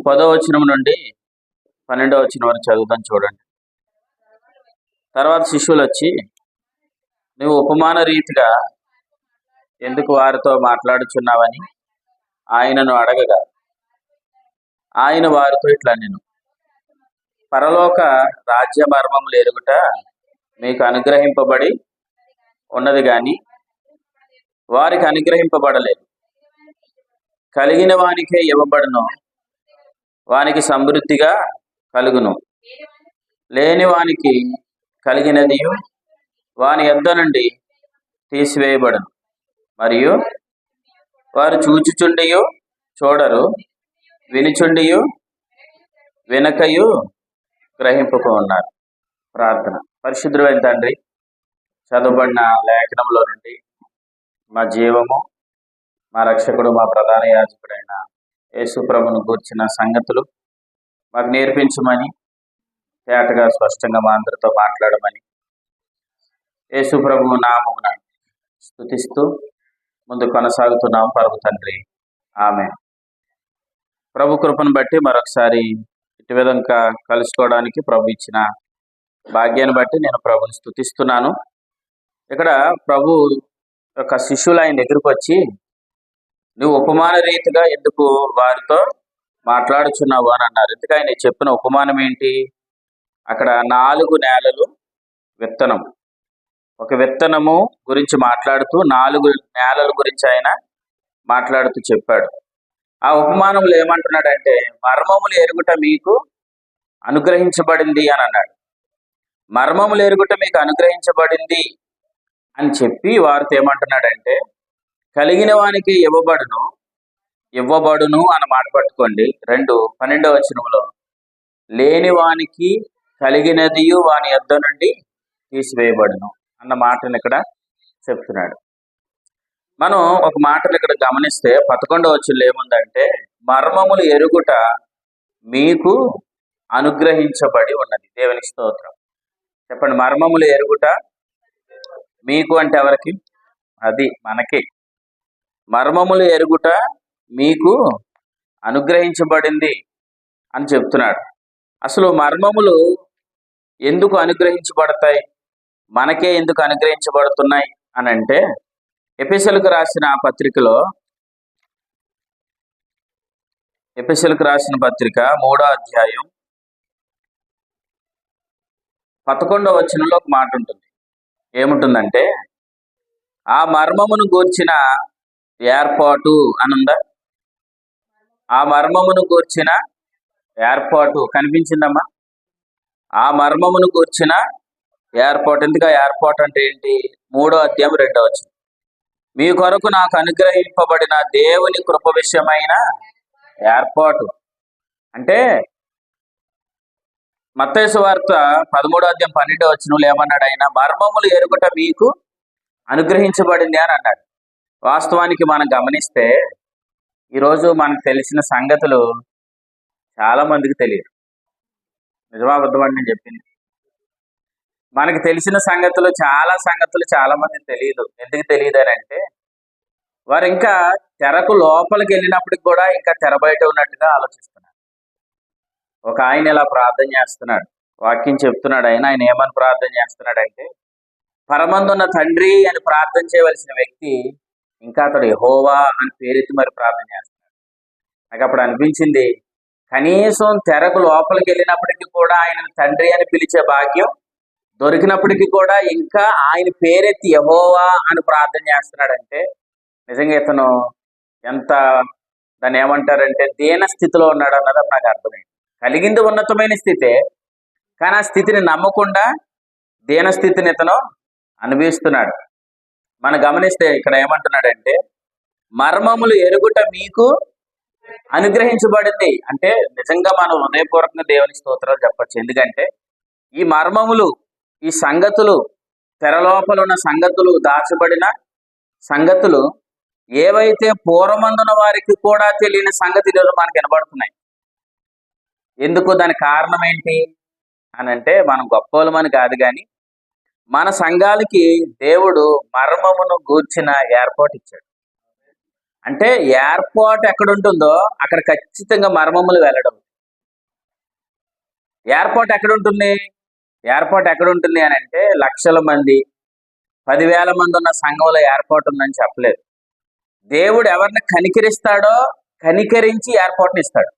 10వ వచనం నుండి 12వ వచనం వరకు చదువుతాం చూడండి. తర్వాత శిష్యులు వచ్చి, నువ్వు ఉపమాన రీతిగా ఎందుకు వారితో మాట్లాడుచున్నావని ఆయనను అడగగా, ఆయన వారితో ఇట్లా, నేను పరలోక రాజ్య మర్మములు ఎరుగుట మీకు అనుగ్రహింపబడి ఉన్నది గాని వారికి అనుగ్రహింపబడలేదు. కలిగిన వానికే ఇవ్వబడును, వానికి సమృద్ధిగా కలుగును. లేని వానికి కలిగినది వాని యొద్ద నుండి తీసివేయబడును. మరియు వారు చూచుచుండియు చూడరు, వినుచుండియు వినకయు గ్రహింపుకు ఉన్నారు. ప్రార్థన. పరిశుద్ధుడైన తండ్రి, చదవబడిన లేఖనంలో నుండి మా జీవము, మా రక్షకుడు, మా ప్రధాన యాజకుడైన యేసు ప్రభువును గూర్చిన సంగతులు మాకు నేర్పించమని, తేటగా స్పష్టంగా మా అందరితో మాట్లాడమని యేసు ప్రభువు నామమున స్తుతిస్తూ ముందు కొనసాగుతున్నాం. పరమ తండ్రి, ఆమేన్. ప్రభు కృపను బట్టి మరొకసారి ఇటు విధంగా కలుసుకోవడానికి ప్రభు ఇచ్చిన భాగ్యాన్ని బట్టి నేను ప్రభుని స్తుతిస్తున్నాను. ఇక్కడ ప్రభు యొక్క శిష్యులు ఆయన దగ్గరికి వచ్చి, నువ్వు ఉపమాన రీతిగా ఎందుకు వారితో మాట్లాడుచున్నావు అని అన్నారు. ఎందుకు ఆయన చెప్పిన ఉపమానం ఏంటి? అక్కడ 4 నేలలు విత్తనం, ఒక విత్తనము గురించి మాట్లాడుతూ 4 నేలల గురించి ఆయన మాట్లాడుతూ చెప్పాడు. ఆ ఉపమానంలో ఏమంటున్నాడంటే, మర్మములు ఎరుగుట మీకు అనుగ్రహించబడింది అని అన్నాడు. మర్మములు ఎరుగుట మీకు అనుగ్రహించబడింది అని చెప్పి వారితో ఏమంటున్నాడంటే, కలిగిన వానికి ఇవ్వబడును అన్న మాట పట్టుకోండి. 12వ వచనంలో లేని వానికి కలిగినదియు వాని యొద్ద నుండి తీసివేయబడును అన్న మాటను ఇక్కడ చెప్తున్నాడు. మనం ఒక మాటను ఇక్కడ గమనిస్తే 11వ వచనంలో ఏముందంటే, మర్మములు ఎరుగుట మీకు అనుగ్రహించబడి ఉన్నది. దేవునికి స్తోత్రం. చెప్పండి, మర్మములు ఎరుగుట మీకు అంటే ఎవరికి? అది మనకి. మర్మములు ఎరుగుట మీకు అనుగ్రహించబడింది అని చెప్తున్నాడు. అసలు మర్మములు ఎందుకు అనుగ్రహించబడతాయి, మనకే ఎందుకు అనుగ్రహించబడుతున్నాయి అని అంటే, ఎఫెసీయులకు రాసిన పత్రిక 3వ అధ్యాయం 11వ వచనంలో ఒక మాట ఉంటుంది. ఏముంటుందంటే, ఆ మర్మమును గూర్చిన ఏర్పాటు అని ఉందా? ఆ మర్మమును గూర్చిన ఏర్పాటు కనిపించిందమ్మా? ఆ మర్మమును గూర్చిన ఏర్పాటు. ఎందుకు ఏర్పాటు అంటే ఏంటి? 3వ అధ్యాయం 2వ వచనం, మీ కొరకు నాకు అనుగ్రహింపబడిన దేవుని కృప విషయమైన ఏర్పాటు. అంటే మత్తయి సువార్త 13వ అధ్యాయం 12వ వచనంలో ఏమన్నాడు ఆయన? మర్మములు ఎరుగుట మీకు అనుగ్రహించబడింది అని అన్నాడు. వాస్తవానికి మనం గమనిస్తే ఈరోజు మనకు తెలిసిన సంగతులు చాలా మందికి తెలియదు. నిజమా అబద్ధమని నేను చెప్పింది? మనకి తెలిసిన సంగతులు చాలా మందికి తెలియదు. ఎందుకు తెలియదు అని అంటే, వారు ఇంకా తెరకు లోపలికి వెళ్ళినప్పటికి కూడా ఇంకా తెర బయట ఉన్నట్టుగా ఆలోచిస్తున్నారు. ఒక ఆయన ఇలా ప్రార్థన చేస్తున్నాడు, వాక్యం చెప్తున్నాడు. ఆయన ఏమని ప్రార్థన చేస్తున్నాడంటే, పరమందున్న తండ్రి అని ప్రార్థన చేయవలసిన వ్యక్తి ఇంకా అతడు యెహోవా అని పేరెత్తి మరి ప్రార్థన చేస్తున్నాడు. నాకు అప్పుడు అనిపించింది, కనీసం తెరకు లోపలికి వెళ్ళినప్పటికీ కూడా ఆయన తండ్రి అని పిలిచే భాగ్యం దొరికినప్పటికీ కూడా ఇంకా ఆయన పేరెత్తి యెహోవా అని ప్రార్థన చేస్తున్నాడంటే, నిజంగా ఇతను ఎంత, దాన్ని ఏమంటారంటే, దీన స్థితిలో ఉన్నాడు అన్నది నాకు అర్థమైంది. కలిగింది ఉన్నతమైన స్థితే, కానీ ఆ స్థితిని నమ్మకుండా దీన స్థితిని ఇతను అనుభవిస్తున్నాడు. మనం గమనిస్తే ఇక్కడ ఏమంటున్నాడంటే, మర్మములు ఎరుగుట మీకు అనుగ్రహించబడింది అంటే నిజంగా మనం హృదయపూర్వకంగా దేవుని స్తోత్రాలు చెప్పచ్చు. ఎందుకంటే ఈ మర్మములు, ఈ సంగతులు, తెరలోపల ఉన్న సంగతులు, దాచబడిన సంగతులు ఏవైతే పూర్వమందున వారికి కూడా తెలియని సంగతి ఈరోజు మనకు వినబడుతున్నాయి. ఎందుకు? దాని కారణం ఏంటి అని అంటే, మనం గొప్పలమని కాదు కానీ మన సంఘాలకి దేవుడు మర్మమును గూర్చిన ఏర్పాటు ఇచ్చాడు. అంటే ఏర్పాటు ఎక్కడ ఉంటుందో అక్కడ ఖచ్చితంగా మర్మములు వెళ్ళడం. ఏర్పాటు ఎక్కడ ఉంటుంది? ఏర్పాటు ఎక్కడ ఉంటుంది అని అంటే లక్షల మంది 10,000 మంది ఉన్న సంఘంలో ఏర్పాటు ఉందని చెప్పలేదు. దేవుడు ఎవరిని కనికరిస్తాడో కనికరించి ఏర్పాటుని ఇస్తాడు.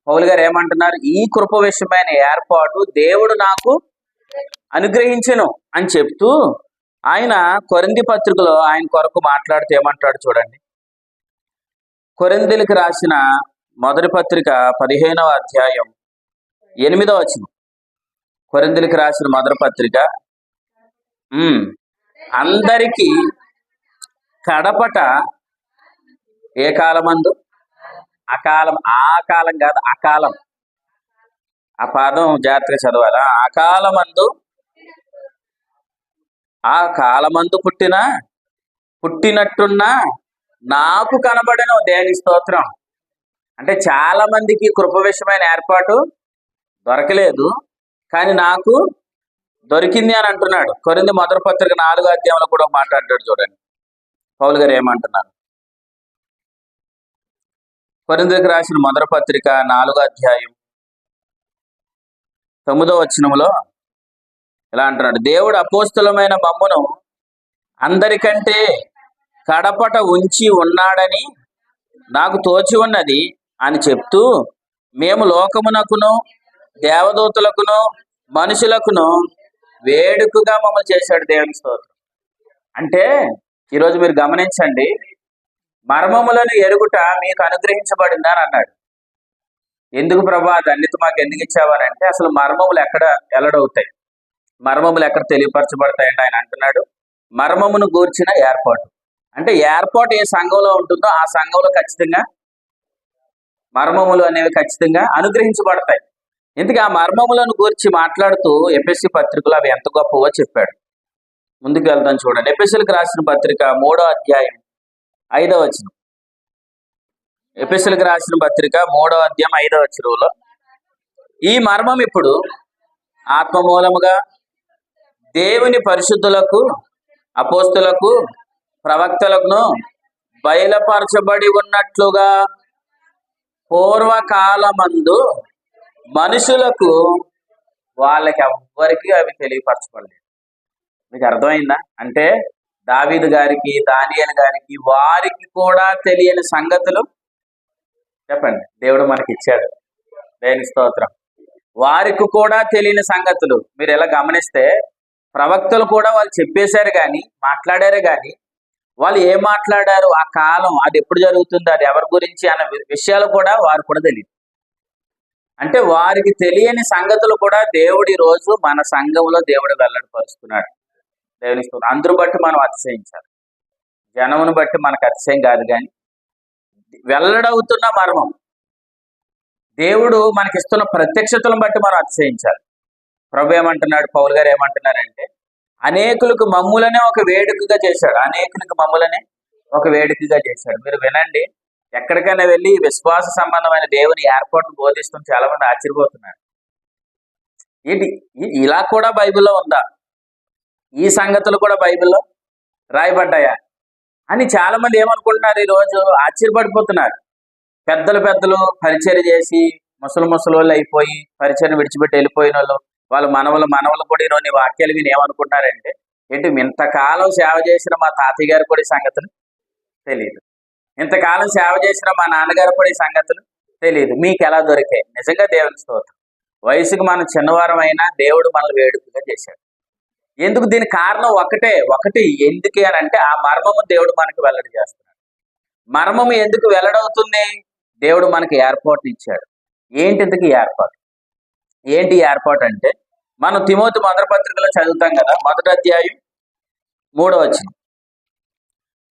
పౌలు గారు ఏమంటున్నారు? ఈ కృప విషయమైన ఏర్పాటు దేవుడు నాకు అనుగ్రహించెను అని చెప్తూ ఆయన కొరింథీ పత్రికలో ఆయన కొరకు మాట్లాడుతూ ఏమంటాడు చూడండి. కొరింథీలకు రాసిన మొదటి పత్రిక 15వ అధ్యాయం 8వ వచనం. కొరింథీలకు రాసిన మొదటి పత్రిక అందరికీ కడపట ఏ కాలమందు? అకాలం. ఆ కాలం కాదు, అకాలం. ఆ పదం జాగ్రత్తగా చదవాలా. అకాలమందు, ఆ కాలమందు పుట్టినట్టున్న నాకు కనబడను. దేవుని స్తోత్రం. అంటే చాలా మందికి కృప విషయమైన ఏర్పాటు దొరకలేదు, కానీ నాకు దొరికింది అని అంటున్నాడు. కొరింథీ మొదటి పత్రిక 4వ అధ్యాయంలో కూడా మాట్లాడతాడు చూడండి. పౌలు గారు ఏమంటున్నారు? కొరింథీలకు రాసిన మొదటి పత్రిక 4వ అధ్యాయం 9వ వచనంలో ఇలా అంటున్నాడు. దేవుడు అపోస్తులమైన మమ్మును అందరికంటే కడపట ఉంచి ఉన్నాడని నాకు తోచి ఉన్నది అని చెప్తూ, మేము లోకమునకును దేవదూతలకును మనుషులకును వేడుకగా మమ్మల్ని చేశాడు. దేవుని స్తోత్రం. అంటే ఈరోజు మీరు గమనించండి, మర్మములను ఎరుగుట మీకు అనుగ్రహించబడిందా అని అన్నాడు. ఎందుకు ప్రభా అన్నిటి మాకు ఎందుకు ఇచ్చావనంటే అసలు మర్మములు ఎక్కడ వెల్లడవుతాయి, మర్మములు ఎక్కడ తెలియపరచబడతాయంటే ఆయన అంటున్నాడు మర్మమును గూర్చిన ఏర్పాటు. అంటే ఏర్పాటు ఏ సంఘంలో ఉంటుందో ఆ సంఘంలో ఖచ్చితంగా మర్మములు అనేవి ఖచ్చితంగా అనుగ్రహించబడతాయి. ఇందుకే ఆ మర్మములను గురించి మాట్లాడుతూ ఎఫెసీ పత్రికలో అవి ఎంత గొప్పవో చెప్పాడు. ముందుకు వెళ్తాం చూడండి. ఎఫెసీలకు రాసిన పత్రిక 3వ అధ్యాయం 5వ వచనం. ఎఫెసీలకు రాసిన పత్రిక 3వ అధ్యాయం 5వ వచనంలో ఈ మర్మం ఇప్పుడు ఆత్మ మూలముగా దేవుని పరిశుద్ధులకు అపోస్తులకు ప్రవక్తలకు బయలుపరచబడి ఉన్నట్లుగా పూర్వకాలమందు మనుషులకు వాళ్ళకి ఎవ్వరికి అవి తెలియపరచబడలేదు. మీకు అర్థమైందా? అంటే దావీదు గారికి, దానియేలు గారికి, వారికి కూడా తెలియని సంగతులు చెప్పండి దేవుడు మనకి ఇచ్చాడు. దేవుని స్తోత్రం. వారికి కూడా తెలియని సంగతులు మీరు ఎలా గమనిస్తే ప్రవక్తలు కూడా వాళ్ళు చెప్పేశారు కానీ, మాట్లాడారు కానీ, వాళ్ళు ఏం మాట్లాడారు, ఆ కాలం అది ఎప్పుడు జరుగుతుంది, అది ఎవరి గురించి అన్న విషయాలు కూడా వారు కూడా తెలియదు. అంటే వారికి తెలియని సంగతులు కూడా దేవుడి రోజు మన సంఘంలో దేవుడు వెల్లడిపరుస్తున్నాడు. దేవుని స్తోత్రం. అందరూ బట్టి మనం అతిశయించాలి. జనమును బట్టి మనకు అతిశయం కాదు, కానీ వెల్లడవుతున్న మర్మం దేవుడు మనకిస్తున్న ప్రత్యక్షతలను బట్టి మనం అతిశయించాలి. ప్రభు ఏమంటున్నాడు, పౌలు గారు ఏమంటున్నారంటే అనేకులకు మమ్ములనే ఒక వేడుకగా చేశాడు. అనేకులకు మమ్ములనే ఒక వేడుకగా చేశాడు. మీరు వినండి, ఎక్కడికైనా వెళ్ళి విశ్వాస సంబంధమైన దేవుని ఏర్పాటును బోధిస్తూ చాలా మంది ఆశ్చర్యపోతున్నారు. ఏంటి ఇలా కూడా బైబిల్లో ఉందా, ఈ సంగతులు కూడా బైబిల్లో రాయబడ్డాయా అని చాలా మంది ఏమనుకుంటున్నారు, ఈ రోజు ఆశ్చర్యపడిపోతున్నారు. పెద్దలు పరిచయం చేసి ముసలు అయిపోయి పరిచయం విడిచిపెట్టి వెళ్ళిపోయిన వాళ్ళు, వాళ్ళ మనవలు కూడా ఈరోజు వాక్యాలు విని ఏమనుకుంటున్నారంటే, ఏంటి ఇంతకాలం సేవ చేసిన మా తాతయ్య గారు కూడా ఈ సంగతులు తెలియదు, ఇంతకాలం సేవ చేసిన మా నాన్నగారు కూడా ఈ సంగతులు తెలియదు, మీకు ఎలా దొరికాయి? నిజంగా దేవుని స్తోత్రం. వయసుకు మనం చిన్నవారం అయినా దేవుడు మనల్ని వేడుకగా చేశాడు. ఎందుకు? దీని కారణం ఒకటి ఎందుకు అని అంటే ఆ మర్మము దేవుడు మనకు వెల్లడి చేస్తున్నాడు. మర్మము ఎందుకు వెల్లడవుతుంది? దేవుడు మనకి ఏర్పాటు ఇచ్చాడు. ఏంటి ఇంతకీ ఏర్పాటు? ఏంటి ఏర్పాటు అంటే మనం తిమోతి మొదటి పత్రికలో చదువుతాం కదా, 1వ అధ్యాయం 3వ వచనం.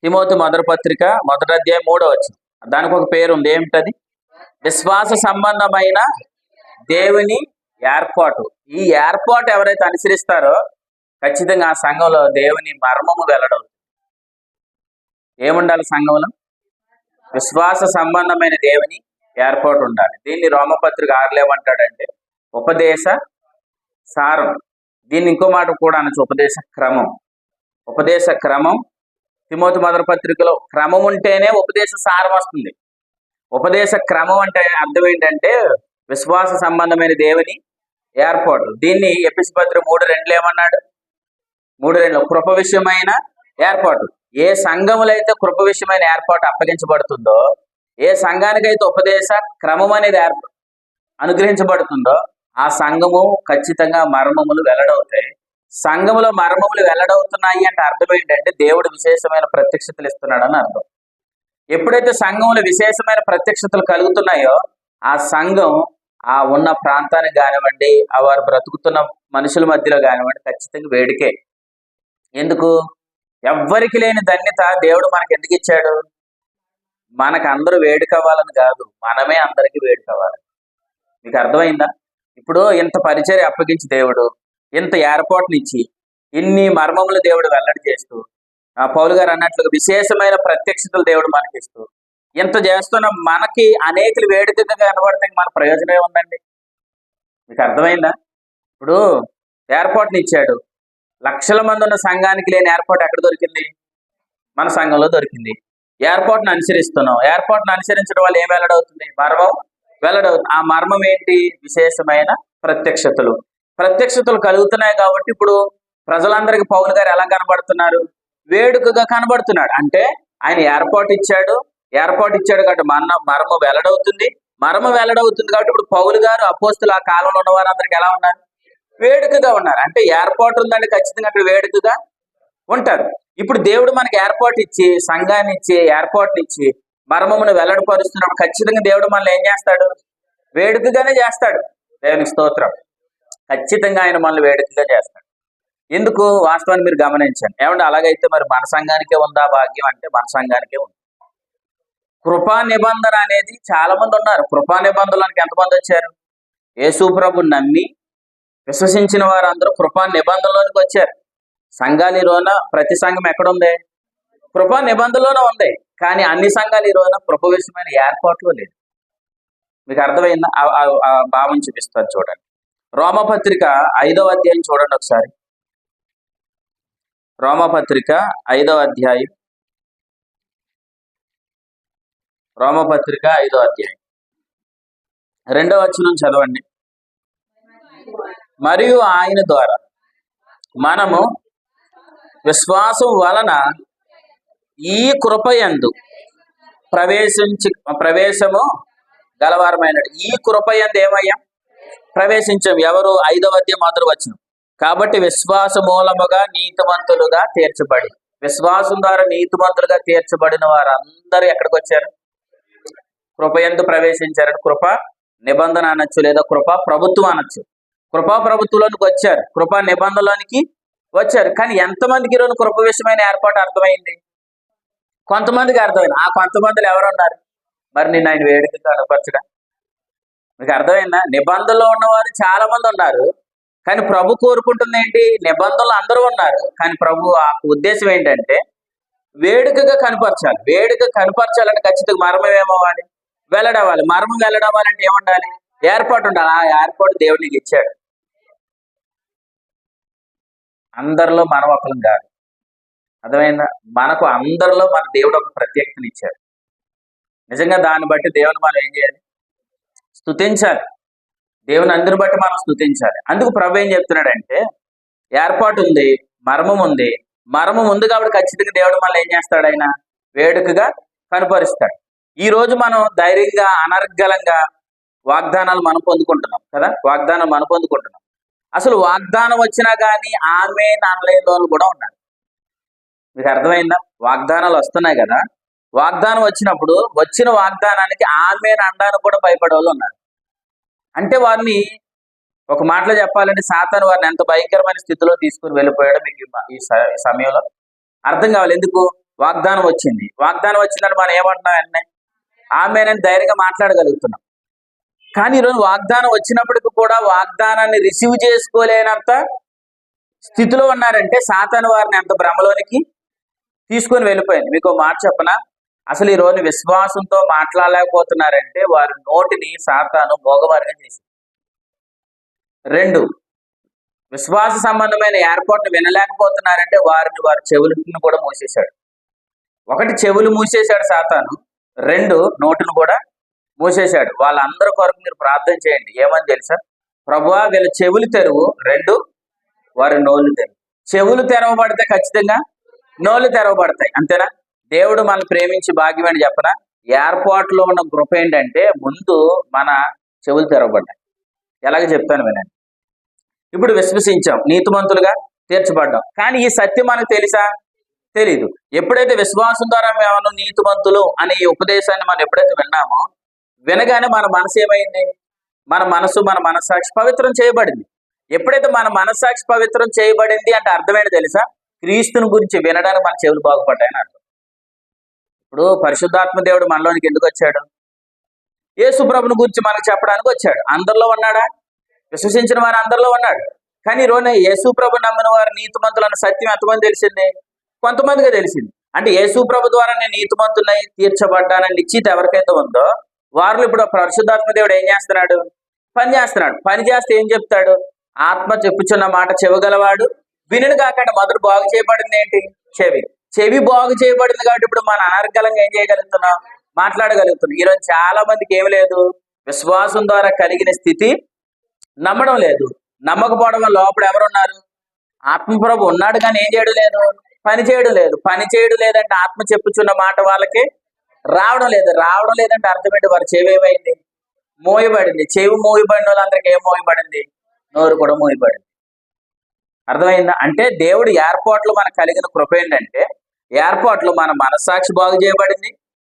తిమోతి మొదటి పత్రిక 1వ అధ్యాయం 3వ వచనం. దానికి ఒక పేరు ఉంది. ఏమిటది? విశ్వాస సంబంధమైన దేవుని ఏర్పాటు. ఈ ఏర్పాటు ఎవరైతే అనుసరిస్తారో ఖచ్చితంగా ఆ సంఘంలో దేవుని మర్మము వెల్లడవుతుంది. ఏముండాలి సంఘంలో? విశ్వాస సంబంధమైన దేవుని ఏర్పాటు ఉండాలి. దీన్ని రోమపత్రిక 6లో ఏమంటాడంటే ఉపదేశ సారం. దీన్ని ఇంకో మాట కూడా అనొచ్చు, ఉపదేశ క్రమం. ఉపదేశ క్రమం. తిమోతి మొదటి పత్రికలో క్రమం ఉంటేనే ఉపదేశ సారం వస్తుంది. ఉపదేశ క్రమం అంటే అర్థం ఏంటంటే విశ్వాస సంబంధమైన దేవుని ఏర్పాటు. దీన్ని ఎఫెసీ పత్రిక 3:2 ఏమన్నాడు? 3:2 కృప విషయమైన ఏర్పాటు. ఏ సంఘములో అయితే కృప విషయమైన ఏర్పాటు అప్పగించబడుతుందో, ఏ సంఘానికైతే ఉపదేశ క్రమం అనేది అనుగ్రహించబడుతుందో, ఆ సంఘము ఖచ్చితంగా మర్మములు వెల్లడవుతాయి. సంఘములో మర్మములు వెల్లడవుతున్నాయి అంటే అర్థం ఏంటంటే దేవుడు విశేషమైన ప్రత్యక్షతలు ఇస్తున్నాడని అర్థం. ఎప్పుడైతే సంఘంలో విశేషమైన ప్రత్యక్షతలు కలుగుతున్నాయో, ఆ సంఘం ఆ ఉన్న ప్రాంతానికి కానివ్వండి, ఆ వారు బ్రతుకుతున్న మనుషుల మధ్యలో కానివ్వండి, ఖచ్చితంగా వేడికే. ఎందుకు? ఎవ్వరికి లేని ధన్యత దేవుడు మనకి ఎందుకు ఇచ్చాడు? మనకు అందరూ వేడుకవ్వాలని కాదు, మనమే అందరికీ వేడుకవ్వాలి. మీకు అర్థమైందా? ఇప్పుడు ఇంత పరిచర్య అప్పగించి దేవుడు ఇంత ఏర్పాటునిచ్చి ఇన్ని మర్మములు దేవుడు వెల్లడి చేస్తూ, పౌలు గారు అన్నట్లుగా విశేషమైన ప్రత్యక్షతలు దేవుడు మనకిస్తూ ఇంత చేస్తున్న మనకి అనేకులు వేడుకగా కనబడితే మన ప్రయోజనం ఏముందండి? మీకు అర్థమైందా? ఇప్పుడు ఏర్పాటునిచ్చాడు, లక్షల మంది ఉన్న సంఘానికి లేని ఏర్పాటు ఎక్కడ దొరికింది? మన సంఘంలో దొరికింది. ఏర్పాటును అనుసరిస్తున్నాం. ఏర్పాటును అనుసరించడం వల్ల ఏం వెల్లడవుతుంది? మర్మం వెల్లడవుతుంది. ఆ మర్మం ఏంటి? విశేషమైన ప్రత్యక్షతలు. ప్రత్యక్షతలు కలుగుతున్నాయి కాబట్టి ఇప్పుడు ప్రజలందరికీ పౌలు గారు ఎలా కనబడుతున్నారు? వేడుకగా కనబడుతున్నాడు. అంటే ఆయన ఏర్పాటు ఇచ్చాడు కాబట్టి మర్మం వెల్లడవుతుంది. మర్మం వెల్లడవుతుంది కాబట్టి ఇప్పుడు పౌలు గారు అపోస్తులు ఆ కాలంలో ఉన్న వారందరికి ఎలా ఉన్నారు? వేడుకగా ఉన్నారు. అంటే ఏర్పాటు ఉందంటే ఖచ్చితంగా అక్కడ వేడుకగా ఉంటారు. ఇప్పుడు దేవుడు మనకి ఏర్పాటు ఇచ్చి, సంఘాన్ని ఇచ్చి, ఏర్పాటునిచ్చి మర్మమును వెల్లడిపరుస్తున్నప్పుడు ఖచ్చితంగా దేవుడు మనల్ని ఏం చేస్తాడు? వేడుకగానే చేస్తాడు. దేవునికి స్తోత్రం. ఖచ్చితంగా ఆయన మనల్ని వేడుకగా చేస్తాడు. ఎందుకు? వాస్తవాన్ని మీరు గమనించండి. ఏమంటే అలాగైతే మరి మన సంఘానికే ఉందా భాగ్యం అంటే మన సంఘానికే ఉంది. కృపా నిబంధన అనేది చాలా మంది ఉన్నారు. కృపా నిబంధనలోనికి ఎంతమంది వచ్చారు? యేసు ప్రభుని నమ్మి విశ్వసించిన వారందరూ కృపా నిబంధనలోనికి వచ్చారు. సంఘాలు ఈ రోజున ప్రతి సంఘం ఎక్కడుంది? కృపా నిబంధనలోనే ఉంది. కానీ అన్ని సంఘాలు ఈ రోజున కృప విషయమైన ఏర్పాట్లు లేదు. మీకు అర్థమైందా? ఆ భావం చూపిస్తారు చూడండి. రోమపత్రిక 5వ అధ్యాయం చూడండి ఒకసారి. రోమపత్రిక 5వ అధ్యాయం. రోమపత్రిక 5వ అధ్యాయం 2వ వచనం చదవండి. మరియు ఆయన ద్వారా మనము విశ్వాసం వలన ఈ కృపయందు ప్రవేశము గలవారమైనడు. ఈ కృపయందు ఏమయ్యాం? ప్రవేశించాం. ఎవరు? 5వ అధ్యాయం 1వ వచనం. కాబట్టి విశ్వాస మూలముగా నీతిమంతులుగా తీర్చబడి, విశ్వాసం ద్వారా నీతిమంతులుగా తీర్చబడిన వారందరూ ఎక్కడికి వచ్చారు? కృపయందు ప్రవేశించారు. కృప నిబంధన అనొచ్చు, లేదా కృపా ప్రభుత్వం అనొచ్చు. కృపా ప్రభుత్వంలోనికి వచ్చారు, కృపా నిబంధనలోనికి వచ్చారు. కానీ ఎంతమందికి ఈరోజు కృప విషయమైన ఏర్పాటు అర్థమైంది? కొంతమందికి అర్థమైంది. ఆ కొంతమందిలో ఎవరు ఉన్నారు? మరి నిన్ను ఆయన వేడుక కనపరచగా. మీకు అర్థమైందా? నిబంధనలో ఉన్నవారు చాలా మంది ఉన్నారు. కానీ ప్రభు కోరుకుంటుంది ఏంటి? నిబంధనలు అందరూ ఉన్నారు, కానీ ప్రభు ఆ ఉద్దేశం ఏంటంటే వేడుకగా కనపరచాలి. వేడుక కనపరచాలంటే ఖచ్చితంగా మర్మం ఏమవ్వాలి? వెల్లడవ్వాలి. మర్మం వెల్లడవ్వాలంటే ఏముండాలి? ఏర్పాటు ఉండాలి. ఆ ఏర్పాటు దేవుడు నీకు ఇచ్చాడు. అందరిలో మనం ఒకరం కాదు. అర్థమైందా? మనకు అందరిలో మన దేవుడు ఒక ప్రత్యేకతను ఇచ్చాడు. నిజంగా దాన్ని బట్టి దేవుని మనం ఏం చేయాలి? స్తుతించాలి. దేవుని అందరిని బట్టి మనం స్తుతించాలి. అందుకు ప్రభు ఏం చెప్తున్నాడంటే ఏర్పాటు ఉంది, మర్మం ఉంది. మర్మం ఉంది కాబట్టి ఖచ్చితంగా దేవుడు మనల్ని ఏం చేస్తాడు? ఆయన వేడుకగా కనపరుస్తాడు. ఈ రోజు మనం ధైర్యంగా అనర్గళంగా వాగ్దానాలు మనం పొందుకుంటున్నాం కదా. వాగ్దానం మనం పొందుకుంటున్నాం. అసలు వాగ్దానం వచ్చినా కానీ ఆమె అనలేని వాళ్ళు కూడా ఉన్నారు. మీకు అర్థమైందా? వాగ్దానాలు వస్తున్నాయి కదా. వాగ్దానం వచ్చినప్పుడు వచ్చిన వాగ్దానానికి ఆమె అనడానికి కూడా భయపడే వాళ్ళు ఉన్నారు. అంటే వారిని ఒక మాటలో చెప్పాలంటే సాతాను వారిని ఎంత భయంకరమైన స్థితిలో తీసుకుని వెళ్ళిపోయాడో మీకు ఈ సమయంలో అర్థం కావాలి. ఎందుకు? వాగ్దానం వచ్చింది. వాగ్దానం వచ్చిందని మనం ఏమంటున్నాం? అన్నీ ఆమెనని ధైర్యంగా మాట్లాడగలుగుతున్నాం. కానీ ఈరోజు వాగ్దానం వచ్చినప్పటికీ కూడా వాగ్దానాన్ని రిసీవ్ చేసుకోలేనంత స్థితిలో ఉన్నారంటే సాతాను వారిని ఎంత భ్రమలోనికి తీసుకొని వెళ్ళిపోయింది. మీకు మాట చెప్పనా? అసలు ఈ రోజు విశ్వాసంతో మాట్లాడలేకపోతున్నారంటే వారి నోటిని సాతాను మోగవారిగా చేసింది. 2, విశ్వాస సంబంధమైన ఏర్పాటును వినలేకపోతున్నారంటే వారి చెవులను కూడా మూసేశాడు. 1 చెవులు మూసేశాడు సాతాను, 2 నోటును కూడా మూసేశాడు. వాళ్ళందరి కొరకు మీరు ప్రార్థన చేయండి. ఏమని తెలుసా? ప్రభువా వీళ్ళ చెవులు తెరువు, రెండు వారి నోళ్ళు తెరువు. చెవులు తెరవబడితే ఖచ్చితంగా నోళ్ళు తెరవబడతాయి, అంతేనా? దేవుడు మనల్ని ప్రేమించి భాగ్యం అని చెప్పనా? ఏర్పాటులో ఉన్న కృప ఏంటంటే ముందు మన చెవులు తెరవబడ్డాయి. ఎలాగ చెప్తాను వినండి. ఇప్పుడు విశ్వసించాం, నీతిమంతులుగా తీర్చబడ్డాం. కానీ ఈ సత్యం మనకు తెలుసా? తెలీదు. ఎప్పుడైతే విశ్వాసం ద్వారా మేము నీతిమంతులు అనే ఈ ఉపదేశాన్ని మనం ఎప్పుడైతే విన్నామో, వినగానే మన మనసు ఏమైంది? మన మనస్సాక్షి పవిత్రం చేయబడింది. ఎప్పుడైతే మన మనస్సాక్షి పవిత్రం చేయబడింది అంటే అర్థమేంటి తెలుసా? క్రీస్తుని గురించి వినడానికి మన చెవులు బాగుపడ్డాయని అర్థం. ఇప్పుడు పరిశుద్ధాత్మ దేవుడు మనలోనికి ఎందుకు వచ్చాడు? యేసు ప్రభుని గురించి మనకు చెప్పడానికి వచ్చాడు. అందరిలో ఉన్నాడా? విశ్వసించిన వారు అందరిలో ఉన్నాడు. కానీ ఈరోజు యేసు ప్రభు నమ్మిన వారు నీతిమంతులు అన్న సత్యం ఎంతమంది తెలిసింది? కొంతమందిగా తెలిసింది. అంటే యేసు ప్రభు ద్వారా నేను నీతిమంతున్నై తీర్చబడ్డానని నిశ్చిత ఎవరికైతే ఉందో వారు ఇప్పుడు పరిశుద్ధాత్మ దేవుడు ఏం చేస్తున్నాడు? పని చేస్తున్నాడు. పని చేస్తే ఏం చెప్తాడు? ఆత్మ చెప్పుచున్న మాట చెవగలవాడు వినుడు కాకుండా మొదలు బాగు చేయబడింది ఏంటి? చెవి బాగు చేయబడింది. కాబట్టి ఇప్పుడు మన అనర్గళంగా ఏం చేయగలుగుతున్నాం? మాట్లాడగలుగుతున్నాం. ఈరోజు చాలా మందికి ఏమి లేదు, విశ్వాసం ద్వారా కలిగిన స్థితి నమ్మడం లేదు. నమ్మకపోవడం వల్ల లోపల ఎవరున్నారు? ఆత్మప్రభు ఉన్నాడు, కానీ ఏం చేయడం లేదు? పని చేయడం లేదు. పని చేయడం లేదంటే ఆత్మ చెప్పుచున్న మాట వాళ్ళకి రావడం లేదు. రావడం లేదంటే అర్థమేంటి? వారి చెవి ఏమైంది? మోయబడింది. చెవి మోయబడిన వాళ్ళందరికీ ఏం మోయబడింది? నోరు కూడా మోయబడింది. అర్థమైందా? అంటే దేవుడు ఏర్పాట్లు మనకు కలిగిన కృప ఏంటంటే, ఏర్పాట్లు మన మనస్సాక్షి బాగు చేయబడింది.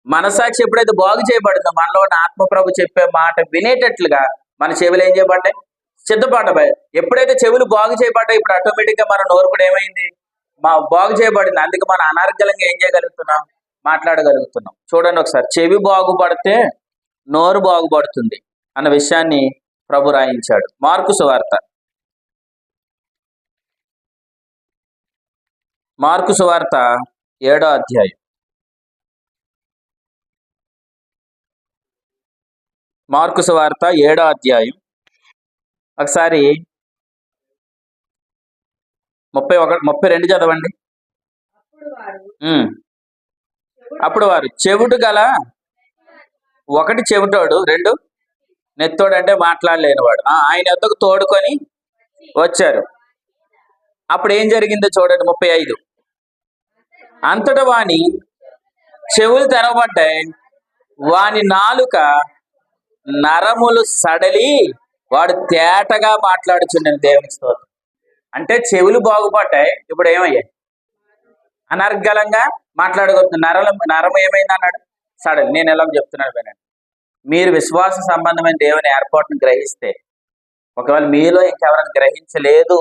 మనస్సాక్షి ఎప్పుడైతే బాగు చేయబడిందో మనలో ఉన్న ఆత్మప్రభు చెప్పే మాట వినేటట్లుగా మన చెవులు ఏం చేయబడ్డాయి? సిద్ధపడ్డాయి. ఎప్పుడైతే చెవులు బాగు చేయబడ్డాయి, ఇప్పుడు ఆటోమేటిక్ గా మన నోరు కూడా ఏమైంది? బాగు చేయబడింది. అందుకే మనం అనర్గళంగా ఏం చేయగలుగుతున్నాం? మాట్లాడగలుగుతున్నాం. చూడండి ఒకసారి, చెవి బాగుపడితే నోరు బాగుపడుతుంది అన్న విషయాన్ని ప్రభు రాయించాడు. మార్కు సువార్త 7వ అధ్యాయం. మార్కు సువార్త 7వ అధ్యాయం ఒకసారి 32 చదవండి. అప్పుడు వారు చెవిటి గల, ఒకటి చెవిటోడు, రెండు నెత్తోడు అంటే మాట్లాడలేనివాడు, ఆయన వద్దకు తోడుకొని వచ్చారు. అప్పుడు ఏం జరిగిందో చూడండి. 35. అంతటా వాని చెవులు తెరవబడ్డాయి, వాని నాలుక నరములు సడలి వాడు తేటగా మాట్లాడుచుండెను. దేవుని స్తోత్రం. అంటే చెవులు బాగుపడ్డాయి, ఇప్పుడు ఏమయ్యాయి? అనర్గళంగా మాట్లాడగలుగుతుంది. నరం ఏమైంది అన్నాడు? సడలి. నేను ఎలా చెప్తున్నాను వినండి. మీరు విశ్వాస సంబంధమైన దేవుని ఏర్పాటును గ్రహిస్తే, ఒకవేళ మీలో ఇంకెవరైనా గ్రహించలేదు,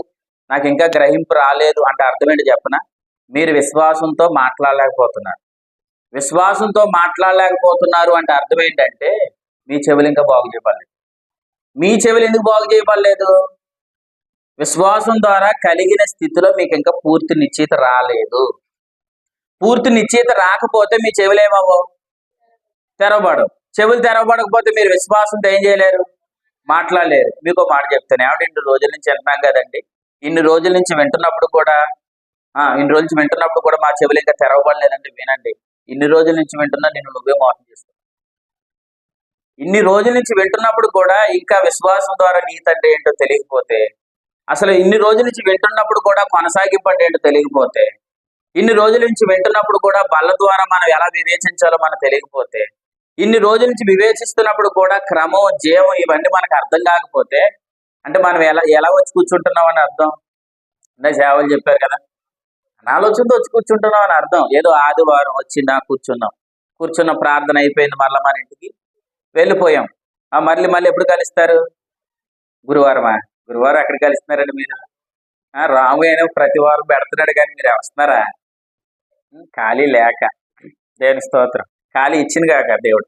నాకు ఇంకా గ్రహింపు రాలేదు అంటే అర్థం ఏంటి చెప్పనా? మీరు విశ్వాసంతో మాట్లాడలేకపోతున్నారు. విశ్వాసంతో మాట్లాడలేకపోతున్నారు అంటే అర్థం ఏంటంటే మీ చెవులు ఇంకా బాగు చేయబడలేదు. మీ చెవులు ఎందుకు బాగు చేయబడలేదు? విశ్వాసం ద్వారా కలిగిన స్థితిలో మీకు ఇంకా పూర్తి నిశ్చయిత రాలేదు. పూర్తి నిశ్చయిత రాకపోతే మీ చెవులు ఏమవ్వవు? తెరవబడవు. చెవులు తెరవబడకపోతే మీరు విశ్వాసంతో ఏం చేయలేరు? మాట్లాడలేరు. మీకు మాట చెప్తాను. ఏమంటే ఇన్ని రోజుల నుంచి వింటున్నాం కదండి, ఇన్ని రోజుల నుంచి వింటున్నప్పుడు కూడా మా చెవులు ఇంకా తెరవబడలేదండి. వినండి, ఇన్ని రోజుల నుంచి వింటున్నా, నిన్ను నువ్వే మోసం చేస్తావు. ఇన్ని రోజుల నుంచి వింటున్నప్పుడు కూడా ఇంకా విశ్వాసం ద్వారా నీతి అంటే ఏంటో తెలియకపోతే, అసలు ఇన్ని రోజుల నుంచి వింటున్నప్పుడు కూడా కొనసాగింపు అంటే ఏంటో తెలియకపోతే, ఇన్ని రోజుల నుంచి వింటున్నప్పుడు కూడా బల్ల ద్వారా మనం ఎలా వివేచించాలో మనకు తెలియకపోతే, ఇన్ని రోజుల నుంచి వివేచిస్తున్నప్పుడు కూడా క్రమం, జీవం ఇవన్నీ మనకు అర్థం కాకపోతే, అంటే మనం ఎలా వచ్చి కూర్చుంటున్నాం అని అర్థం. అంటే సేవలు చెప్పారు కదా, అనాలోచనతో వచ్చి కూర్చుంటున్నాం అని అర్థం. ఏదో ఆదివారం వచ్చిందా కూర్చున్న ప్రార్థన అయిపోయింది, మళ్ళీ మన ఇంటికి వెళ్ళిపోయాం. మళ్ళీ ఎప్పుడు కలుస్తారు? గురువారం ఎక్కడ కలుస్తున్నారండి మీరు? రాము అయినా ప్రతి వారం పెడుతున్నాడు, కానీ మీరు వస్తున్నారా? ఖాళీ లేక. దేవుని స్తోత్రం. ఖాళీ ఇచ్చింది కాక దేవుడు.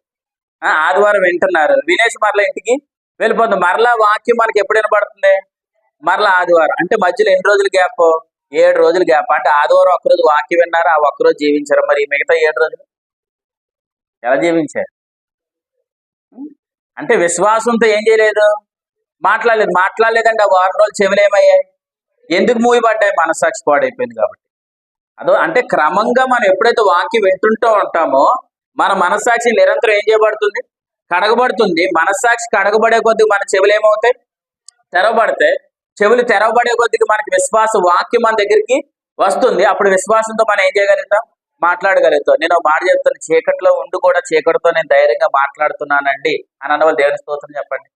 ఆదివారం వింటున్నారు, వినేసి మరలా ఇంటికి వెళ్ళిపోతుంది. మరలా వాక్యం మనకి ఎప్పుడు వినపడుతుంది? మరలా ఆదివారం. అంటే మధ్యలో ఎన్ని రోజులు గ్యాప్? 7 రోజులు గ్యాప్. అంటే ఆదివారం ఒక్కరోజు వాక్యం విన్నారు, ఆ ఒక్కరోజు జీవించారు. మరి మిగతా 7 రోజులు ఎలా జీవించారు? అంటే విశ్వాసంతో ఏం చేయలేదు? మాట్లాడలేదంటే ఆ 6 రోజులు చెవులు ఏమయ్యాయి? ఎందుకు మూయబడ్డాయి? మనస్సాక్షి పాడైపోయింది కాబట్టి. అంటే క్రమంగా మనం ఎప్పుడైతే వాక్యం వింటుంటూ ఉంటామో మన మనస్సాక్షి నిరంతరం ఏం చేయబడుతుంది? కడగబడుతుంది. మనస్సాక్షి కడగబడే కొద్ది మన చెవులు ఏమవుతాయి? తెరవబడితే చెవులు తెరవబడే కొద్దికి మనకి విశ్వాస వాక్యం మన దగ్గరికి వస్తుంది. అప్పుడు విశ్వాసంతో మనం ఏం చేయగలుగుతాం? మాట్లాడగలుగుతాం. నేను ఒక మాట చెప్తాను, చీకట్లో ఉండి కూడా చీకటితో నేను ధైర్యంగా మాట్లాడుతున్నానండి అని అన్నవాళ్ళు దేవుని స్తోత్రం చెప్పండి.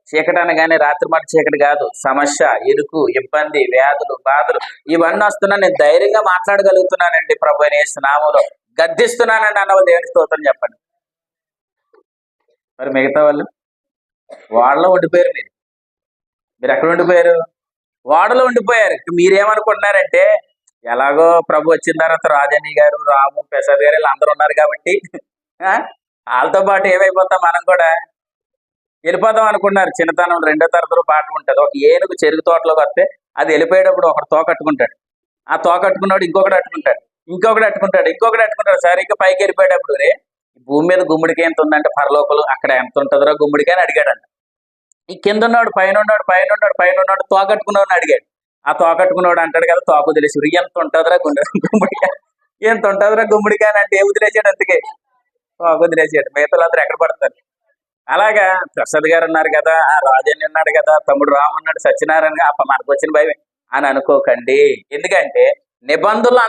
చీకటి అనగానే రాత్రి మాట చీకటి కాదు, సమస్య, ఇరుకు, ఇబ్బంది, వ్యాధులు, బాధలు ఇవన్నీ వస్తున్నా నేను ధైర్యంగా మాట్లాడగలుగుతున్నానండి ప్రభు అయిన యేసు నామములో గద్దిస్తున్నానండి అన్నవాళ్ళు దేవుని స్తోత్రం చెప్పండి. మరి మిగతా వాళ్ళు వాళ్ళలో ఉండిపోయారు. మీరు ఎక్కడ ఉండిపోయారు? వాడలో ఉండిపోయారు. మీరేమనుకుంటున్నారంటే ఎలాగో ప్రభు వచ్చిన తర్వాత రాజని గారు, రాము, ప్రసాద్ గారు వీళ్ళు అందరూ ఉన్నారు కాబట్టి వాళ్ళతో పాటు ఏమైపోతాం మనం కూడా వెళ్ళిపోదాం అనుకున్నారు. చిన్నతనం 2వ తరగతిలో పాట ఉంటుంది, ఒక ఏనుగు చెరుకు తోటలోకి వస్తే అది వెళ్ళిపోయేటప్పుడు ఒకటి తోకట్టుకుంటాడు, ఆ తోకట్టుకున్నాడు ఇంకొకటి అట్టుకుంటాడు, ఇంకొకటి అట్టుకుంటాడు. సరిగ్గా పైకి వెళ్ళిపోయేటప్పుడు రే భూమి మీద గుమ్మడికాయ ఎంత ఉందంటే పరలోకలు అక్కడ ఎంత ఉంటుందో గుమ్మడికాయ అని అడిగాడంట. ఈ కింద ఉన్నాడు పైన ఉన్నాడు తోకట్టుకున్నాడు అడిగాడు. ఆ తోకట్టుకున్నాడు అంటాడు కదా, తోక వదిలేసి ఎంత ఉంటుందిరా గుమ్మడికాయ, ఎంత ఉంటుందిరా గుమ్మడికాయ అంటే ఏ వదిలేసాడు, అందుకే తోక వదిలేసాడు. మిగతాలందరూ ఎక్కడ పడతారు? అలాగా ప్రసాద్ గారు ఉన్నారు కదా, ఆ రాజన్ ఉన్నాడు కదా, తమ్ముడు రాము ఉన్నాడు, సత్యనారాయణ మనకు వచ్చిన భయం అని అనుకోకండి. ఎందుకంటే నిబంధనలు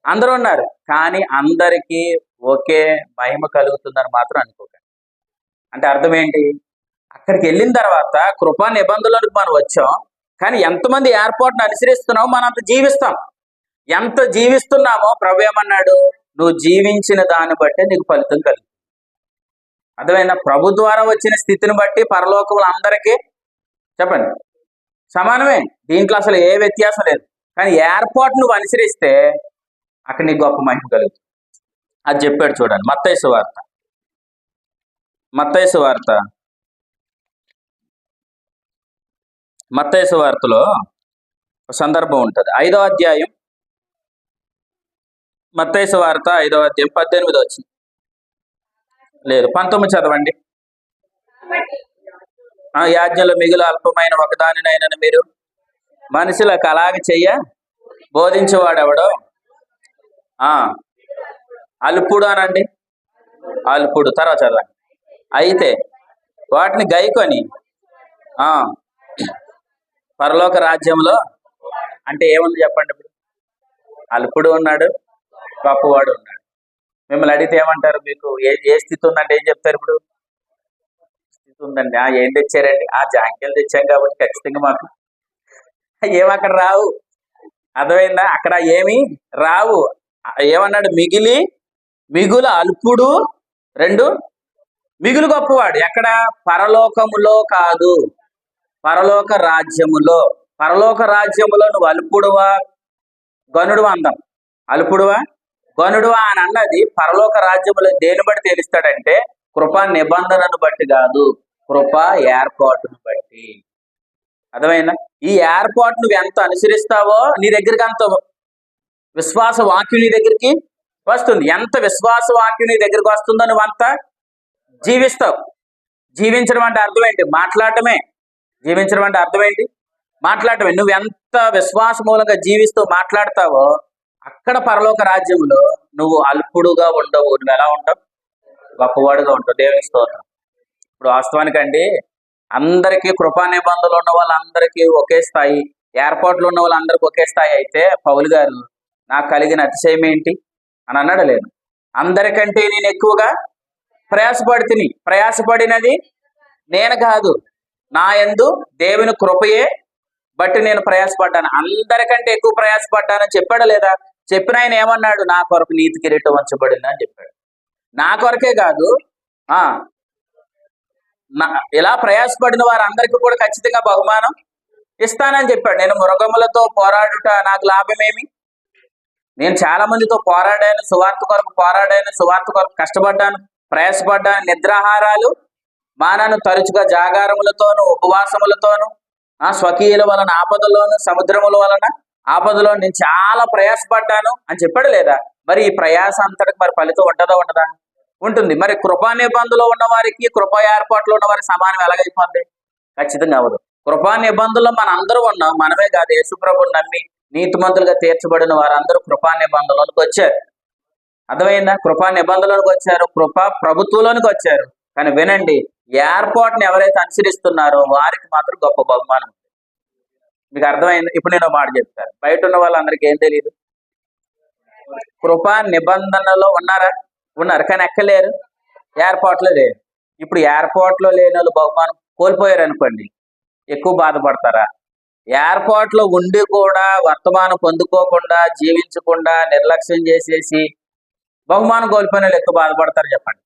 అందరూ ఉన్నారు కానీ అందరికీ ఒకే మహిమ కలుగుతుందని మాత్రం అనుకోకండి. అంటే అర్థం ఏంటి? అక్కడికి వెళ్ళిన తర్వాత కృపా నిబంధనలకు మనం వచ్చాం, కానీ ఎంతమంది ఏర్పాటును అనుసరిస్తున్నామో మనం అంత జీవిస్తాం. ఎంత జీవిస్తున్నామో ప్రభు ఏమన్నాడు? నువ్వు జీవించిన దాన్ని బట్టే నీకు ఫలితం కలుగుతుంది. అర్థమైనా? ప్రభు ద్వారా వచ్చిన స్థితిని బట్టి పరలోకములు అందరికీ చెప్పండి సమానమే, దీంట్లో అసలు ఏ వ్యత్యాసం లేదు. కానీ ఏర్పాటు నువ్వు అనుసరిస్తే అక్కడ నీకు గొప్ప మహిమ కలుగుతుంది. అది చెప్పాడు చూడండి మత్తయి సువార్తలో ఒక సందర్భం ఉంటుంది. 5వ అధ్యాయం, మత్తయి సువార్త 5వ అధ్యాయం 18 వచ్చింది, లేదు 19 చదవండి. యాజ్ఞలో మిగులు అల్పమైన ఒకదానినైనా మీరు మనుషులకు అలాగే చెయ్య బోధించేవాడెవడో అల్పుడు అనండి, అల్పుడు. తర్వాత చదవండి. అయితే వాటిని గైకొని పరలోక రాజ్యంలో అంటే ఏముంది చెప్పండి. ఇప్పుడు అల్పుడు ఉన్నాడు, గొప్పవాడు ఉన్నాడు. మిమ్మల్ని అడిగితే ఏమంటారు? మీకు ఏ స్థితి ఉందంటే ఏం చెప్తారు? ఇప్పుడు స్థితి ఉందండి. ఏం తెచ్చారండి? జాంకాయలు తెచ్చాం కాబట్టి ఖచ్చితంగా మాకు ఏమక్కడ రావు. అర్థమైందా? అక్కడ ఏమి రావు. ఏమన్నాడు? మిగులు అల్పుడు, 2 మిగులు గొప్పవాడు. ఎక్కడ? పరలోకములో కాదు, పరలోక రాజ్యములో. పరలోక రాజ్యములో నువ్వు అల్పుడువా గనుడువా అందాం. అల్పుడువా గనుడువా అని అన్నది పరలోక రాజ్యములో దేని బట్టి తెలుస్తాడంటే కృపా నిబంధనను బట్టి కాదు, కృపా ఏర్పాటును బట్టి. అర్థమైందా? ఈ ఏర్పాటు నువ్వు ఎంత అనుసరిస్తావో నీ దగ్గరికి అంత విశ్వాస వాక్యం నీ దగ్గరికి వస్తుంది. ఎంత విశ్వాస వాక్యం నీ దగ్గరికి వస్తుందో నువ్వు అంత జీవిస్తావు. జీవించడం అంటే అర్థం ఏంటి? మాట్లాడటమే. జీవించడం అంటే అర్థం ఏంటి? మాట్లాడటమే. నువ్వు ఎంత విశ్వాస మూలంగా జీవిస్తూ మాట్లాడతావో అక్కడ పరలోక రాజ్యంలో నువ్వు అల్పుడుగా ఉండవు. నువ్వు ఎలా ఉంటావు? గొప్పవాడుగా ఉంటావు. దేవుని స్తోత్రం. ఇప్పుడు వాస్తవానికండి అందరికీ కృపా నిబంధనలు ఉన్న వాళ్ళందరికీ ఒకే స్థాయి, ఏర్పాట్లు ఉన్న వాళ్ళందరికీ ఒకే స్థాయి అయితే పౌలు గారు నాకు కలిగిన అతిశయం ఏంటి అని అన్నాడు. లేదు, అందరికంటే నేను ఎక్కువగా ప్రయాసపడినది నేను కాదు, నా యందు దేవుని కృపయే బట్టి నేను ప్రయాసపడ్డాను. అందరికంటే ఎక్కువ ప్రయాసపడ్డానని చెప్పాడా లేదా? చెప్పిన ఆయన ఏమన్నాడు? నా కొరకు నీతి కిరీటం ఉంచబడింది అని చెప్పాడు. నా కొరకే కాదు, ఇలా ప్రయాసపడిన వారందరికీ కూడా ఖచ్చితంగా బహుమానం ఇస్తానని చెప్పాడు. నేను మృగములతో పోరాడుట నాకు లాభమేమి? నేను చాలా మందితో పోరాడాను, సువార్త కొరకు కష్టపడ్డాను, ప్రయాసపడ్డాను. నిద్రాహారాలు మానను, తరచుగా జాగారములతోను ఉపవాసములతోను స్వకీయుల వలన ఆపదలోను సముద్రముల వలన ఆపదలో నేను చాలా ప్రయాసపడ్డాను అని చెప్పాడు లేదా? మరి ఈ ప్రయాస అంతటికి మరి ఫలితం ఉండదా? ఉంటుంది. మరి కృపా నిబంధనలో ఉన్న వారికి కృపా ఏర్పాట్లు ఉన్న వారికి సమానం ఎలాగైపోద్ది? ఖచ్చితంగా అవ్వదు. కృపా నిబంధనలో మన అందరూ ఉన్నాం. మనమే కాదు, యేసుప్రభుని నమ్మి నీతిమంతులుగా తీర్చబడిన వారందరూ కృపా నిబంధనలోనికి వచ్చారు. అర్థమైందా? కృపా నిబంధనలోనికి వచ్చారు, కృపా ప్రభుత్వంలోనికి వచ్చారు. కానీ వినండి, ఏర్పాటుని ఎవరైతే అనుసరిస్తున్నారో వారికి మాత్రం గొప్ప బహుమానం. మీకు అర్థమైంది? ఇప్పుడు నేను ఒక మాట చెప్తాను. బయట ఉన్న వాళ్ళందరికీ ఏం తెలియదు? కృపా నిబంధనలో ఉన్నారు కానీ ఎక్కలేరు, ఏర్పాట్లో లేరు. ఇప్పుడు ఏర్పాట్లో లేని వాళ్ళు బహుమానం కోల్పోయారు అనుకోండి, ఎక్కువ బాధపడతారా? ఏర్పాట్లో ఉండి కూడా వర్తమానం పొందుకోకుండా, జీవించకుండా, నిర్లక్ష్యం చేసేసి బహుమానం కోల్పోయిన వాళ్ళు ఎక్కువ బాధపడతారు చెప్పండి.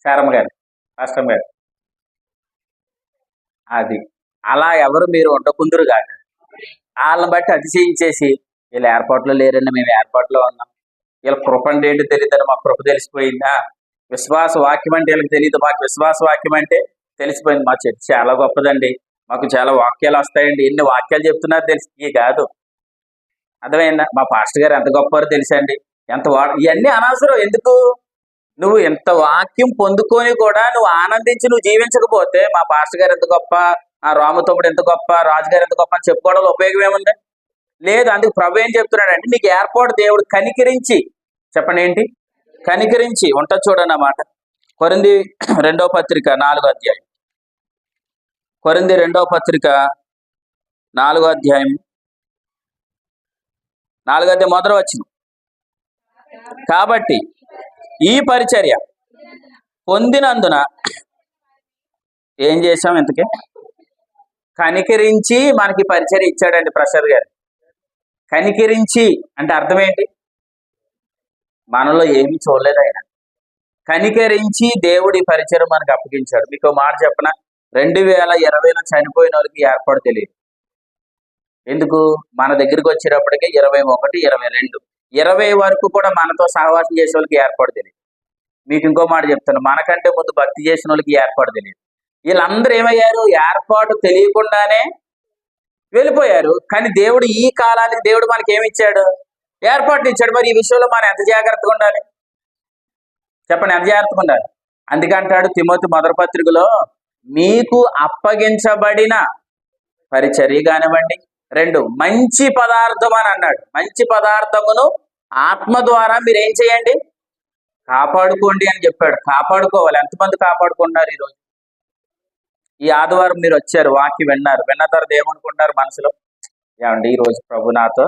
శారమ్మ గారు, రాష్ట్రం గారు, అది అలా ఎవరు మీరు ఉండకుందురు కాక. వాళ్ళని బట్టి అతిశయించేసి వీళ్ళు ఏర్పాట్లో లేరండి, మేము ఏర్పాట్లో ఉన్నాం, వీళ్ళ కృప అంటే ఏంటో తెలియదు, మాకు కృప తెలిసిపోయిందా, విశ్వాస వాక్యం అంటే వీళ్ళకి తెలియదు, మాకు విశ్వాస వాక్యం అంటే తెలిసిపోయింది, మా చర్చ చాలా గొప్పదండి, మాకు చాలా వాక్యాలు వస్తాయండి, ఎన్ని వాక్యాలు చెప్తున్నారు తెలిసి. ఇవి కాదు, అర్థమైందా? మా పాస్టర్ గారు ఎంత గొప్పవారో తెలుసండి, ఎంత ఇవన్నీ అనవసరం. ఎందుకు? నువ్వు ఎంత వాక్యం పొందుకొని కూడా నువ్వు ఆనందించి నువ్వు జీవించకపోతే మా పాస్టర్ గారు ఎంత గొప్ప, ఆ రామతమ్ముడు ఎంత గొప్ప, రాజుగారు ఎంత గొప్ప అని చెప్పుకోవడంలో ఉపయోగం ఏముంది? లేదు. అందుకు ప్రభు ఏం చెప్తున్నాడంటే, నీకు ఏర్పాటు దేవుడు కనికరించి, చెప్పండి ఏంటి? కనికరించి ఉంటుంది చూడండి అన్నమాట. కొరింథీ 2వ పత్రిక 4వ అధ్యాయం. కొరింథీ 2వ పత్రిక 4వ అధ్యాయం 4వ అధ్యాయం మొదలు వచ్చిన. కాబట్టి ఈ పరిచర్య పొందినందున ఏం చేశాం? ఇంతకీ కనికరించి మనకి పరిచర్య ఇచ్చాడండి ప్రసాద్ గారు. కనికరించి అంటే అర్థం ఏంటి? మనలో ఏమీ చూడలేదు ఆయన, కనికరించి దేవుడి పరిచయం మనకు అప్పగించాడు. మీకు మాట చెప్పన, 2020లో చనిపోయిన వాళ్ళకి ఏర్పాటు తెలియదు. ఎందుకు? మన దగ్గరికి వచ్చేటప్పటికే 21, 22, 20 వరకు కూడా మనతో సహవాసం చేసే వాళ్ళకి ఏర్పాటు తెలియదు. మీకు ఇంకో మాట చెప్తాను, మనకంటే ముందు భక్తి చేసిన వాళ్ళకి ఏర్పాటు తెలియదు. వీళ్ళందరూ ఏమయ్యారు? ఏర్పాటు తెలియకుండానే వెళ్ళిపోయారు. కానీ దేవుడు ఈ కాలానికి దేవుడు మనకి ఏమి ఇచ్చాడు? ఏర్పాట్లు ఇచ్చాడు. మరి ఈ విషయంలో మనం ఎంత జాగ్రత్తగా ఉండాలి చెప్పండి? ఎంత జాగ్రత్తగా ఉండాలి? అందుకంటాడు తిమోతి 1వ పత్రికలో, మీకు అప్పగించబడిన పరిచర్య కానివ్వండి, 2 మంచి పదార్థం అని అన్నాడు. మంచి పదార్థమును ఆత్మ ద్వారా మీరు ఏం చేయండి? కాపాడుకోండి అని చెప్పాడు. కాపాడుకోవాలి. ఎంతమంది కాపాడుకుంటున్నారు ఈరోజు? ఈ ఆదివారం మీరు వచ్చారు, వాక్యం విన్నారు, విన్న తర్వాత ఏమనుకుంటున్నారు మనసులో? ఏమండి ఈరోజు ప్రభు నాతో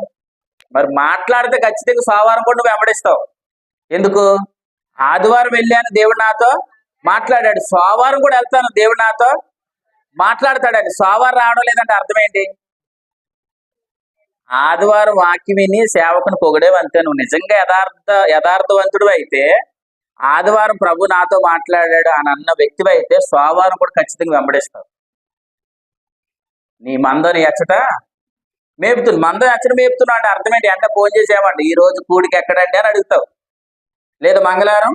మరి మాట్లాడితే ఖచ్చితంగా సోమవారం కూడా నువ్వు వెంబడిస్తావు. ఎందుకు? ఆదివారం వెళ్ళాను, దేవుడు నాతో మాట్లాడాడు, సోమవారం కూడా వెళ్తాను, దేవుడు నాతో మాట్లాడతాడండి. సోమవారం రావడం లేదంటే అర్థం ఏంటి? ఆదివారం వాక్యం విని సేవకుని పొగిడేవంతే. నువ్వు నిజంగా యథార్థవంతుడు అయితే, ఆదివారం ప్రభు నాతో మాట్లాడాడు అని అన్న వ్యక్తివి అయితే సోమవారం కూడా ఖచ్చితంగా వెంబడిస్తావు. నీ మందని ఎచ్చట మేపుతుంది, మందం ఎచ్చట మేపుతున్నా అంటే అర్థం ఏంటి? అంటే ఫోన్ చేసేవాడు, ఈ రోజు కూడికి ఎక్కడండి అని అడుగుతావు, లేదా మంగళవారం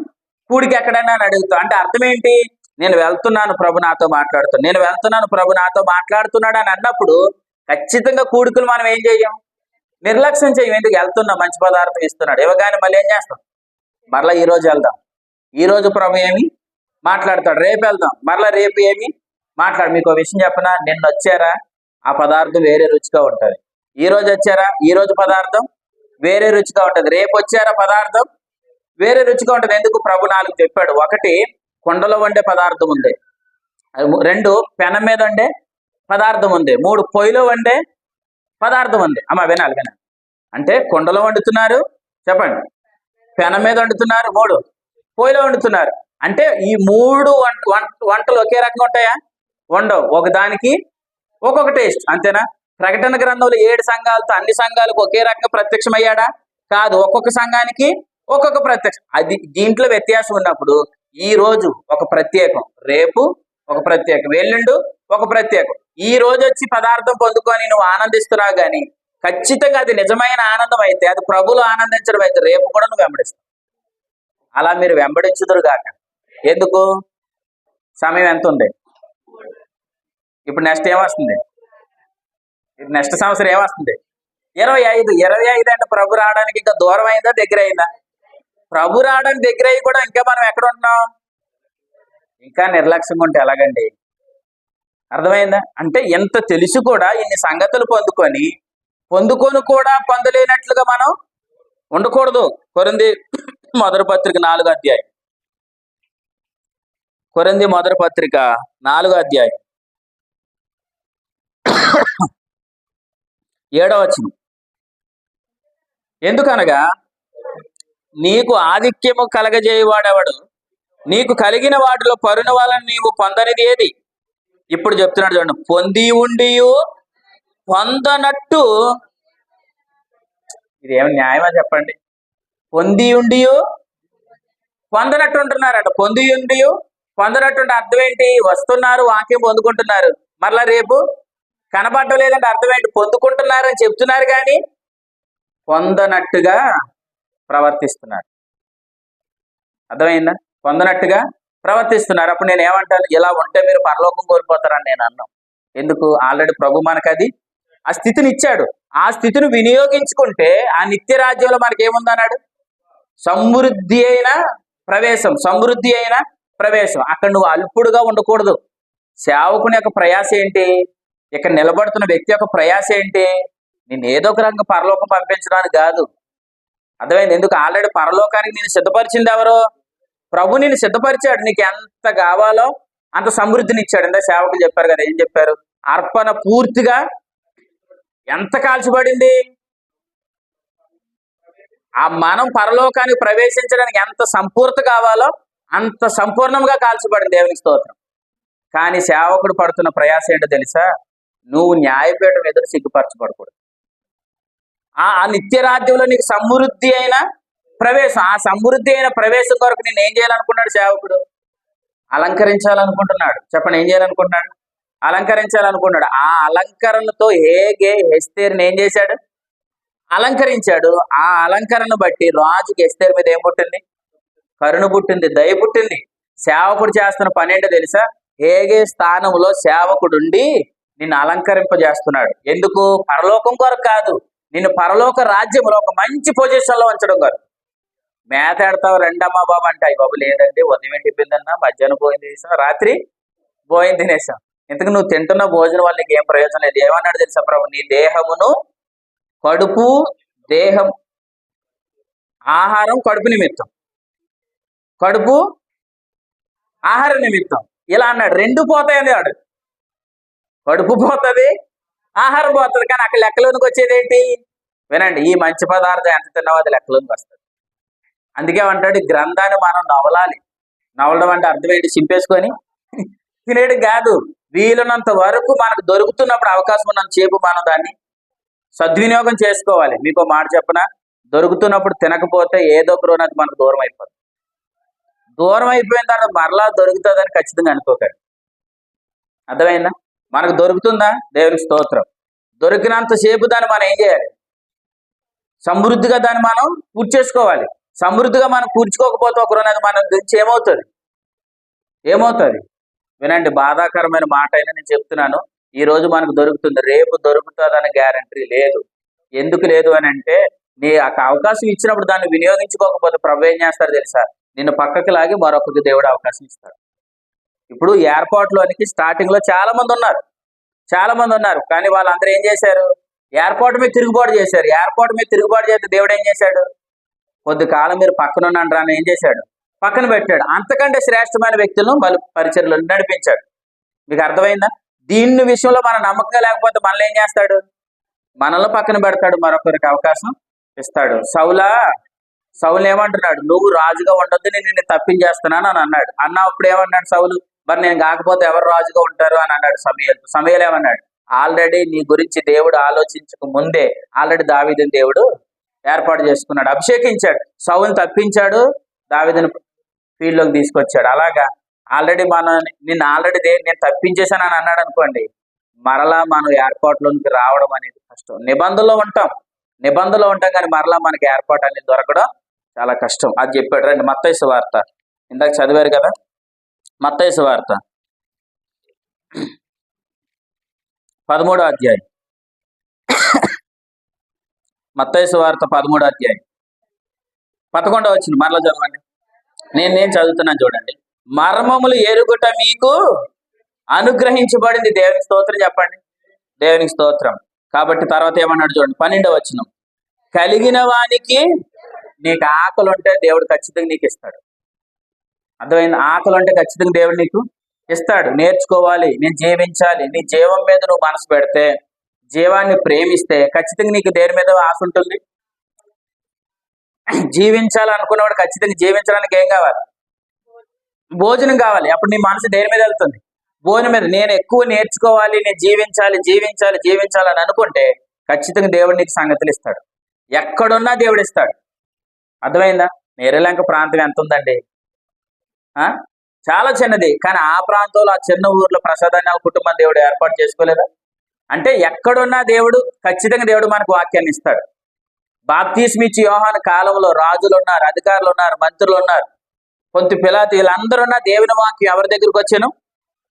కూడికి ఎక్కడండి అని అడుగుతావు. అంటే అర్థం ఏంటి? నేను వెళ్తున్నాను, ప్రభు నాతో మాట్లాడుతాను, నేను వెళ్తున్నాను, ప్రభు నాతో మాట్లాడుతున్నాడు అని అన్నప్పుడు ఖచ్చితంగా కూడికలు మనం ఏం చేయం? నిర్లక్ష్యం చేయం. ఎందుకు? వెళ్తున్నాం, మంచి పదార్థం ఇస్తున్నాడు, ఇవ్వగానే మళ్ళీ ఏం చేస్తాం? మరలా ఈ రోజు వెళ్దాం, ఈ రోజు ప్రభు ఏమి మాట్లాడతాడు, రేపు వెళ్దాం, మరలా రేపు ఏమి మాట్లాడు. మీకు ఒక విషయం చెప్పనా? నిన్న వచ్చారా, ఆ పదార్థం వేరే రుచిగా ఉంటుంది. ఈ రోజు వచ్చారా, ఈ రోజు పదార్థం వేరే రుచిగా ఉంటుంది. రేపు వచ్చారా, పదార్థం వేరే రుచిగా ఉంటుంది. ఎందుకు? ప్రభు 4 చెప్పాడు. 1 కుండలో వండే పదార్థం ఉంది, 2 పెనం మీద వండే పదార్థం ఉంది, 3 పొయ్యిలో వండే పదార్థం ఉంది. అమ్మ వినాలి. అంటే కుండలో వండుతున్నారు, చెప్పండి, పెనం మీద వండుతున్నారు, 3 పొయ్యిలో వండుతున్నారు. అంటే ఈ 3 వంటలు ఒకే రకంగా ఉంటాయా? ఉండవు. ఒకదానికి ఒక్కొక్క టేస్ట్, అంతేనా? ప్రకటన గ్రంథంలో 7 సంఘాలతో అన్ని సంఘాలకు ఒకే రకంగా ప్రత్యక్షమయ్యాడా? కాదు. ఒక్కొక్క సంఘానికి ఒక్కొక్క ప్రత్యక్షం. అది దీంట్లో వ్యత్యాసం ఉన్నప్పుడు ఈ రోజు ఒక ప్రత్యేకం, రేపు ఒక ప్రత్యేకం, ఎల్లుండు ఒక ప్రత్యేకం. ఈ రోజు వచ్చి పదార్థం పొందుకొని నువ్వు ఆనందిస్తున్నావు, కానీ ఖచ్చితంగా అది నిజమైన ఆనందం అయితే, అది ప్రభులు ఆనందించడం అయితే రేపు కూడా నువ్వు వెంబడిస్తావు. అలా మీరు వెంబడించుదురుగాక. ఎందుకు? సమయం ఎంత ఉంది ఇప్పుడు? నెక్స్ట్ ఏమొస్తుంది? నెక్స్ట్ సంవత్సరం ఏమొస్తుంది? 25 అంటే ప్రభు రావడానికి ఇంకా దూరం అయిందా, దగ్గర అయిందా? ప్రభు రావడానికి దగ్గర అయ్యి కూడా ఇంకా మనం ఎక్కడ ఉంటున్నాం? ఇంకా నిర్లక్ష్యంగా ఉంటే ఎలాగండి? అర్థమైందా? అంటే ఎంత తెలిసి కూడా ఇన్ని సంగతులు పొందుకొని కూడా పొందలేనట్లుగా మనం ఉండకూడదు. కొరింథీ 1వ పత్రిక 4వ అధ్యాయం. కొరింథీ మొదటి పత్రిక 4వ అధ్యాయం 7వ వచనం. ఎందుకనగా నీకు ఆధిక్యము కలగజేయవాడెవడు? నీకు కలిగిన వాటిలో పరుని వలన నీవు పొందనిది ఏది? ఇప్పుడు చెప్తున్నాడు చూడండి, పొంది ఉండి పొందనట్టు. ఇది ఏమి న్యాయమా చెప్పండి? పొంది ఉండి పొందనట్టు ఉంటున్నారట. పొంది ఉండి పొందనట్టు అంటే అర్థం ఏంటి? వస్తున్నారు, వాక్యం పొందుకుంటున్నారు, మరలా రేపు కనబడటం లేదంటే అర్థం ఏంటి? పొందుకుంటున్నారు అని చెప్తున్నారు కానీ పొందనట్టుగా ప్రవర్తిస్తున్నారు. అర్థమైందా? పొందనట్టుగా ప్రవర్తిస్తున్నారు. అప్పుడు నేను ఏమంటాను? ఇలా ఉంటే మీరు పరలోకం కోల్పోతారని నేను అన్నాను. ఎందుకు? ఆల్రెడీ ప్రభు మనకు అది ఆ స్థితిని ఇచ్చాడు. ఆ స్థితిని వినియోగించుకుంటే ఆ నిత్య రాజ్యంలో మనకేముందన్నాడు? సమృద్ధి అయిన ప్రవేశం. సమృద్ధి అయిన ప్రవేశం. అక్కడ నువ్వు అల్పుడుగా ఉండకూడదు. సేవకుని యొక్క ప్రయాస ఏంటి? ఇక్కడ నిలబడుతున్న వ్యక్తి యొక్క ప్రయాస ఏంటి? నేను ఏదో ఒక రకంగా పరలోకం పంపించడానికి కాదు. అర్థమైంది? ఎందుకు? ఆల్రెడీ పరలోకానికి నేను సిద్ధపరిచింది ఎవరో? ప్రభు నేను సిద్ధపరిచాడు. నీకు ఎంత కావాలో అంత సమృద్ధిని ఇచ్చాడు. ఇందా సేవకులు చెప్పారు కదా, ఏం చెప్పారు? అర్పణ పూర్తిగా ఎంత కాల్చబడింది? ఆ మనం పరలోకానికి ప్రవేశించడానికి ఎంత సంపూర్తి కావాలో అంత సంపూర్ణంగా కాల్చబడింది. దేవునికి స్తోత్రం. కానీ సేవకుడు పడుతున్న ప్రయాస ఏంటో తెలుసా? నువ్వు న్యాయపీఠం ఎదురు సిగ్గుపరచబడకూడదు. ఆ నిత్య రాజ్యంలో నీకు సమృద్ధి అయిన ప్రవేశం. ఆ సమృద్ధి అయిన ప్రవేశం కొరకు నేను ఏం చేయాలనుకున్నాడు సేవకుడు? అలంకరించాలనుకుంటున్నాడు. చెప్పండి, ఏం చేయాలనుకుంటున్నాడు? అలంకరించాలనుకున్నాడు. ఆ అలంకరణతో ఎస్తేరుని ఏం చేశాడు? అలంకరించాడు. ఆ అలంకరణ బట్టి రాజుకి ఎస్తేరు మీద ఏం పుట్టింది? కరుణ పుట్టింది, దయ పుట్టింది. సేవకుడు చేస్తున్న పని ఏంటో తెలుసా? హేగే స్థానంలో సేవకుడుండి నిన్ను అలంకరింపజేస్తున్నాడు. ఎందుకు? పరలోకం కొరకు కాదు, నిన్ను పరలోక రాజ్యంలో ఒక మంచి పొజిషన్ లో ఉంచడం కొరకు. మేతాడతావు రెండమ్మా బాబు అంటే, అయ్యి బాబు లేదండి, ఉదయం టిప్పిందన్నా, మధ్యాహ్నం పోయింది తినేసాం, రాత్రి పోయింది తినేసాం. ఇంతకు నువ్వు తింటున్న భోజనం వల్ల నీకు ఏం ప్రయోజనం లేదు. ఏమన్నాడు తెలుసా ప్రభు? నీ దేహమును కడుపు, దేహం ఆహారం కడుపు నిమిత్తం, కడుపు ఆహార నిమిత్తం ఇలా అన్నాడు. రెండు పోతాయని వాడు. కడుపు పోతుంది, ఆహారం పోతుంది. కానీ అక్కడ లెక్కలోనికి వచ్చేది ఏంటి? వినండి, ఈ మంచి పదార్థం ఎంత తిన్నావో అది లెక్కలోనికి వస్తుంది. అందుకే అంటాడు, గ్రంథాన్ని మనం నవలాలి. నవలడం అంటే అర్థం ఏంటి? చింపేసుకొని తినేయడం కాదు. వీలున్నంత వరకు మనకు దొరుకుతున్నప్పుడు, అవకాశం ఉన్నంత సేపు మనం దాన్ని సద్వినియోగం చేసుకోవాలి. మీకు మాట చెప్పనా? దొరుకుతున్నప్పుడు తినకపోతే ఏదో ఒక రోజు అది మనకు దూరం అయిపోతుంది. దూరం అయిపోయిన తర్వాత మరలా దొరుకుతుందని ఖచ్చితంగా అనుకోకండి. అర్థమైందా? మనకు దొరుకుతుందా? దేవునికి స్తోత్రం. దొరికినంత సేపు దాన్ని మనం ఏం చేయాలి? సమృద్ధిగా దాన్ని మనం కూర్చేసుకోవాలి. సమృద్ధిగా మనం కూర్చుకోకపోతే ఒకరోజు అది మన గురించి ఏమవుతుంది? వినండి, బాధాకరమైన మాట అయినా నేను చెప్తున్నాను. ఈ రోజు మనకు దొరుకుతుంది, రేపు దొరుకుతుందని గ్యారంటీ లేదు. ఎందుకు లేదు అని అంటే, నీ అవకాశం ఇచ్చినప్పుడు దాన్ని వినియోగించుకోకపోతే ప్రభు ఏం చేస్తారు తెలుసా? నిన్ను పక్కకి లాగి మరొకరికి దేవుడు అవకాశం ఇస్తాడు. ఇప్పుడు ఎయిర్పోర్ట్లోనికి స్టార్టింగ్ లో చాలా మంది ఉన్నారు. కానీ వాళ్ళందరూ ఏం చేశారు? ఎయిర్పోర్ట్ మీద తిరుగుబాటు చేశారు. ఎయిర్పోర్ట్ మీద తిరుగుబాటు చేస్తే దేవుడు ఏం చేశాడు? కొద్ది కాలం మీరు పక్కన ఉన్నాను రాని ఏం చేశాడు? పక్కన పెట్టాడు. అంతకంటే శ్రేష్టమైన వ్యక్తులను మళ్ళీ పరిచర్లో నడిపించాడు. మీకు అర్థమైందా? దీని విషయంలో మన నమ్మకంగా లేకపోతే మనల్ని ఏం చేస్తాడు? మనల్ని పక్కన పెడతాడు, మరొకరికి అవకాశం ఇస్తాడు. సౌలు ఏమంటున్నాడు? నువ్వు రాజుగా ఉండొద్దు, నేను నిన్ను తప్పించేస్తున్నాను అని అన్నాడు. అన్నప్పుడు ఏమన్నాడు సౌలు? మరి నేను కాకపోతే ఎవరు రాజుగా ఉంటారు అని అన్నాడు సమూయేలు ఏమన్నాడు? ఆల్రెడీ నీ గురించి దేవుడు ఆలోచించక ముందే ఆల్రెడీ దావీదుని దేవుడు ఏర్పాటు చేసుకున్నాడు, అభిషేకించాడు. సౌలుని తప్పించాడు, దావీదుని ఫీల్డ్లోకి తీసుకొచ్చాడు. అలాగా ఆల్రెడీ నిన్ను నేను తప్పించేశాను అని అన్నాడు అనుకోండి, మరలా మనం ఏర్పాట్లోనికి రావడం అనేది కష్టం. నిబంధనలో ఉంటాం కానీ మరలా మనకి ఏర్పాటు అనేది దొరకడం చాలా కష్టం. అది చెప్పాడు. రండి, మత్తయి సువార్త ఇందాక చదివారు కదా, మత్తయి సువార్త 13వ అధ్యాయం. మత్తయి సువార్త 13వ అధ్యాయం 11వ వచనం మరలా చదవండి. నేను చదువుతున్నాను చూడండి. మర్మములు ఎరుగుట మీకు అనుగ్రహించబడింది. దేవునికి స్తోత్రం చెప్పండి. దేవునికి స్తోత్రం. కాబట్టి తర్వాత ఏమన్నాడు చూడండి, 12వ వచనం. కలిగిన వానికి నీకు ఆకలి ఉంటే దేవుడు ఖచ్చితంగా నీకు ఇస్తాడు. అర్థమైంది? ఆకలి అంటే ఖచ్చితంగా దేవుడు నీకు ఇస్తాడు. నేర్చుకోవాలి, నేను జీవించాలి. నీ జీవం మీద నువ్వు మనసు పెడితే, జీవాన్ని ప్రేమిస్తే ఖచ్చితంగా నీకు దేని మీద ఆశ ఉంటుంది? జీవించాలనుకున్నవాడు ఖచ్చితంగా జీవించడానికి ఏం కావాలి? భోజనం కావాలి. అప్పుడు నీ మనసు దేని మీద వెళ్తుంది? భోజనం మీద. నేను ఎక్కువ నేర్చుకోవాలి, నేను జీవించాలి జీవించాలి జీవించాలి అని అనుకుంటే ఖచ్చితంగా దేవుడు నీకు సంగతులు ఇస్తాడు. ఎక్కడున్నా దేవుడు ఇస్తాడు. అర్థమైందా? నేరలంక ప్రాంతం ఎంత ఉందండి? చాలా చిన్నది, కానీ ఆ ప్రాంతంలో ఆ చిన్న ఊర్లో ప్రసాదాన్ని కుటుంబం దేవుడు ఏర్పాటు చేసుకోలేదా? అంటే ఎక్కడున్నా దేవుడు ఖచ్చితంగా దేవుడు మనకు వాక్యాన్ని ఇస్తాడు. బాప్తిస్మ ఇచ్చి యోహాను కాలంలో రాజులు ఉన్నారు, అధికారులు ఉన్నారు, మంత్రులు ఉన్నారు, కొంత పిలాతు, వీళ్ళందరూ ఉన్న దేవుని వాక్యం ఎవరి దగ్గరికి వచ్చాను?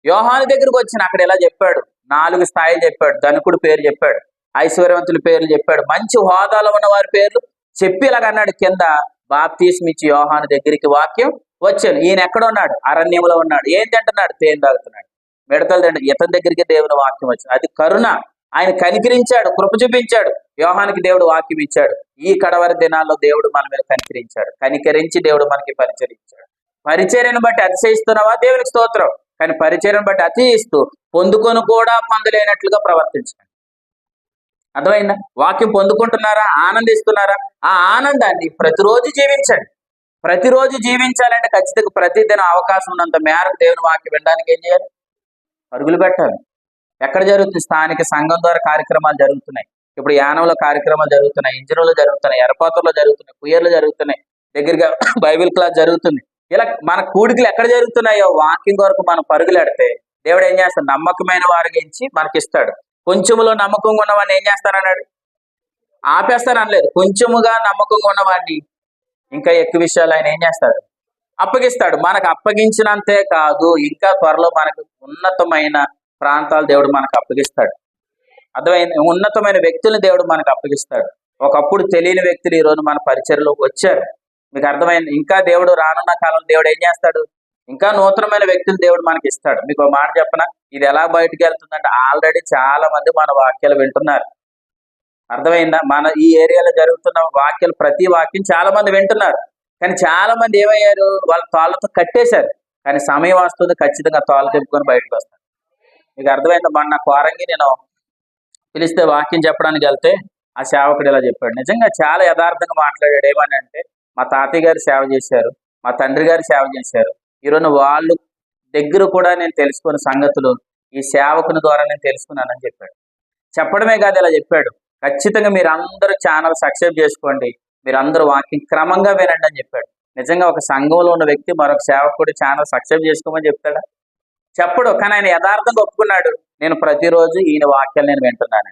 యోహాను దగ్గరికి వచ్చిన. అక్కడ ఇలా చెప్పాడు, 4 స్థాయిలు చెప్పాడు. ధనికుడు పేరు చెప్పాడు, ఐశ్వర్యవంతుల పేర్లు చెప్పాడు, మంచి హోదాలో ఉన్న వారి పేర్లు చెప్పి ఇలాగ అన్నాడు, కింద బాప్తిస్మ ఇచ్చి యోహాను దగ్గరికి వాక్యం వచ్చాను. ఈయన ఎక్కడ ఉన్నాడు? అరణ్యంలో ఉన్నాడు. ఏం తింటున్నాడు? తేనె తాగుతున్నాడు, మిడతలు తింటాడు. ఇతని దగ్గరికి దేవుని వాక్యం వచ్చింది. అది కరుణ. ఆయన కనికరించాడు, కృప చూపించాడు. యోహానికి దేవుడు వాక్యం ఇచ్చాడు. ఈ కడవరి దినాల్లో దేవుడు మన మీద కనికరించాడు. కనికరించి దేవుడు మనకి పరిచరించాడు. పరిచర్యను బట్టి అతిశయిస్తున్నావా? దేవునికి స్తోత్రం. కానీ పరిచర్యను బట్టి అతిశయిస్తూ పొందుకొని కూడా పొందలేనట్లుగా ప్రవర్తించండి. అర్థమైందా? వాక్యం పొందుకుంటున్నారా? ఆనందిస్తున్నారా? ఆ ఆనందాన్ని ప్రతిరోజు జీవించండి. ప్రతిరోజు జీవించాలంటే ఖచ్చితంగా ప్రతిదినం అవకాశం ఉన్నంత మేరకు దేవుని వాక్యం వినడానికి ఏం చేయాలి? పరుగులు పెట్టాలి. ఎక్కడ జరుగుతుంది? స్థానిక సంఘం ద్వారా కార్యక్రమాలు జరుగుతున్నాయి. ఇప్పుడు యానంలో కార్యక్రమాలు జరుగుతున్నాయి, ఇంజనీర్లో జరుగుతున్నాయి, ఎరపాతలో జరుగుతున్నాయి, కుయ్యర్లు జరుగుతున్నాయి, దగ్గరగా బైబిల్ క్లాస్ జరుగుతుంది. ఇలా మన కూడికలు ఎక్కడ జరుగుతున్నాయో వాకింగ్ వరకు మనం పరుగులెడితే దేవుడు ఏం చేస్తాడు? నమ్మకమైన వారికి ఇచ్చి మనకిస్తాడు. కొంచెములో నమ్మకంగా ఉన్నవాడిని ఏం చేస్తానన్నాడు? ఆపేస్తాననలేదు. కొంచెముగా నమ్మకంగా ఉన్నవాడిని ఇంకా ఎక్కువ విషయాలు ఆయన ఏం చేస్తాడు? అప్పగిస్తాడు. మనకు అప్పగించినంతే కాదు, ఇంకా త్వరలో మనకు ఉన్నతమైన ప్రాంతాలు దేవుడు మనకు అప్పగిస్తాడు. అర్థమైంది? ఉన్నతమైన వ్యక్తులను దేవుడు మనకు అప్పగిస్తాడు. ఒకప్పుడు తెలియని వ్యక్తులు ఈ రోజు మన పరిచర్లోకి వచ్చారు. మీకు అర్థమైంది? ఇంకా దేవుడు రానున్న కాలంలో దేవుడు ఏం చేస్తాడు? ఇంకా నూతనమైన వ్యక్తులు దేవుడు మనకి ఇస్తాడు. మీకు ఒక మాట చెప్పనా? ఇది ఎలా బయటకు వెళ్తుందంటే ఆల్రెడీ చాలా మంది మన వాక్యాలు వింటున్నారు. అర్థమైందా? మన ఈ ఏరియాలో జరుగుతున్న వాక్యాలు, ప్రతి వాక్యం చాలా మంది వింటున్నారు. కానీ చాలా మంది ఏమయ్యారు? వాళ్ళ తాళ్ళతో కట్టేశారు. కానీ సమయం వస్తుంది, ఖచ్చితంగా తాళ్ళు తెప్పుకొని బయటకు వస్తారు. మీకు అర్థమైందా? మొన్న కోరంగి నేను పిలిస్తే వాక్యం చెప్పడానికి వెళ్తే ఆ సేవకుడు ఇలా చెప్పాడు. నిజంగా చాలా యథార్థంగా మాట్లాడాడు. ఏమని అంటే, మా తాతయ్య గారు సేవ చేశారు, మా తండ్రి గారు సేవ చేశారు, ఈరోజు వాళ్ళు దగ్గర కూడా నేను తెలుసుకున్న సంగతులు ఈ సేవకుని ద్వారా నేను తెలుసుకున్నానని చెప్పాడు. చెప్పడమే కాదు, ఇలా చెప్పాడు, ఖచ్చితంగా మీరు అందరూ ఛానల్ సబ్స్క్రైబ్ చేసుకోండి, మీరు అందరూ వాక్యం క్రమంగా వినండి అని చెప్పాడు. నిజంగా ఒక సంఘంలో ఉన్న వ్యక్తి మరొక సేవకుడు ఛానల్ సబ్స్క్రైబ్ చేసుకోమని చెప్తాడా? చెప్పడు. కానీ ఆయన యథార్థంగా ఒప్పుకున్నాడు, నేను ప్రతిరోజు ఈయన వాక్యాలు నేను వింటున్నాను.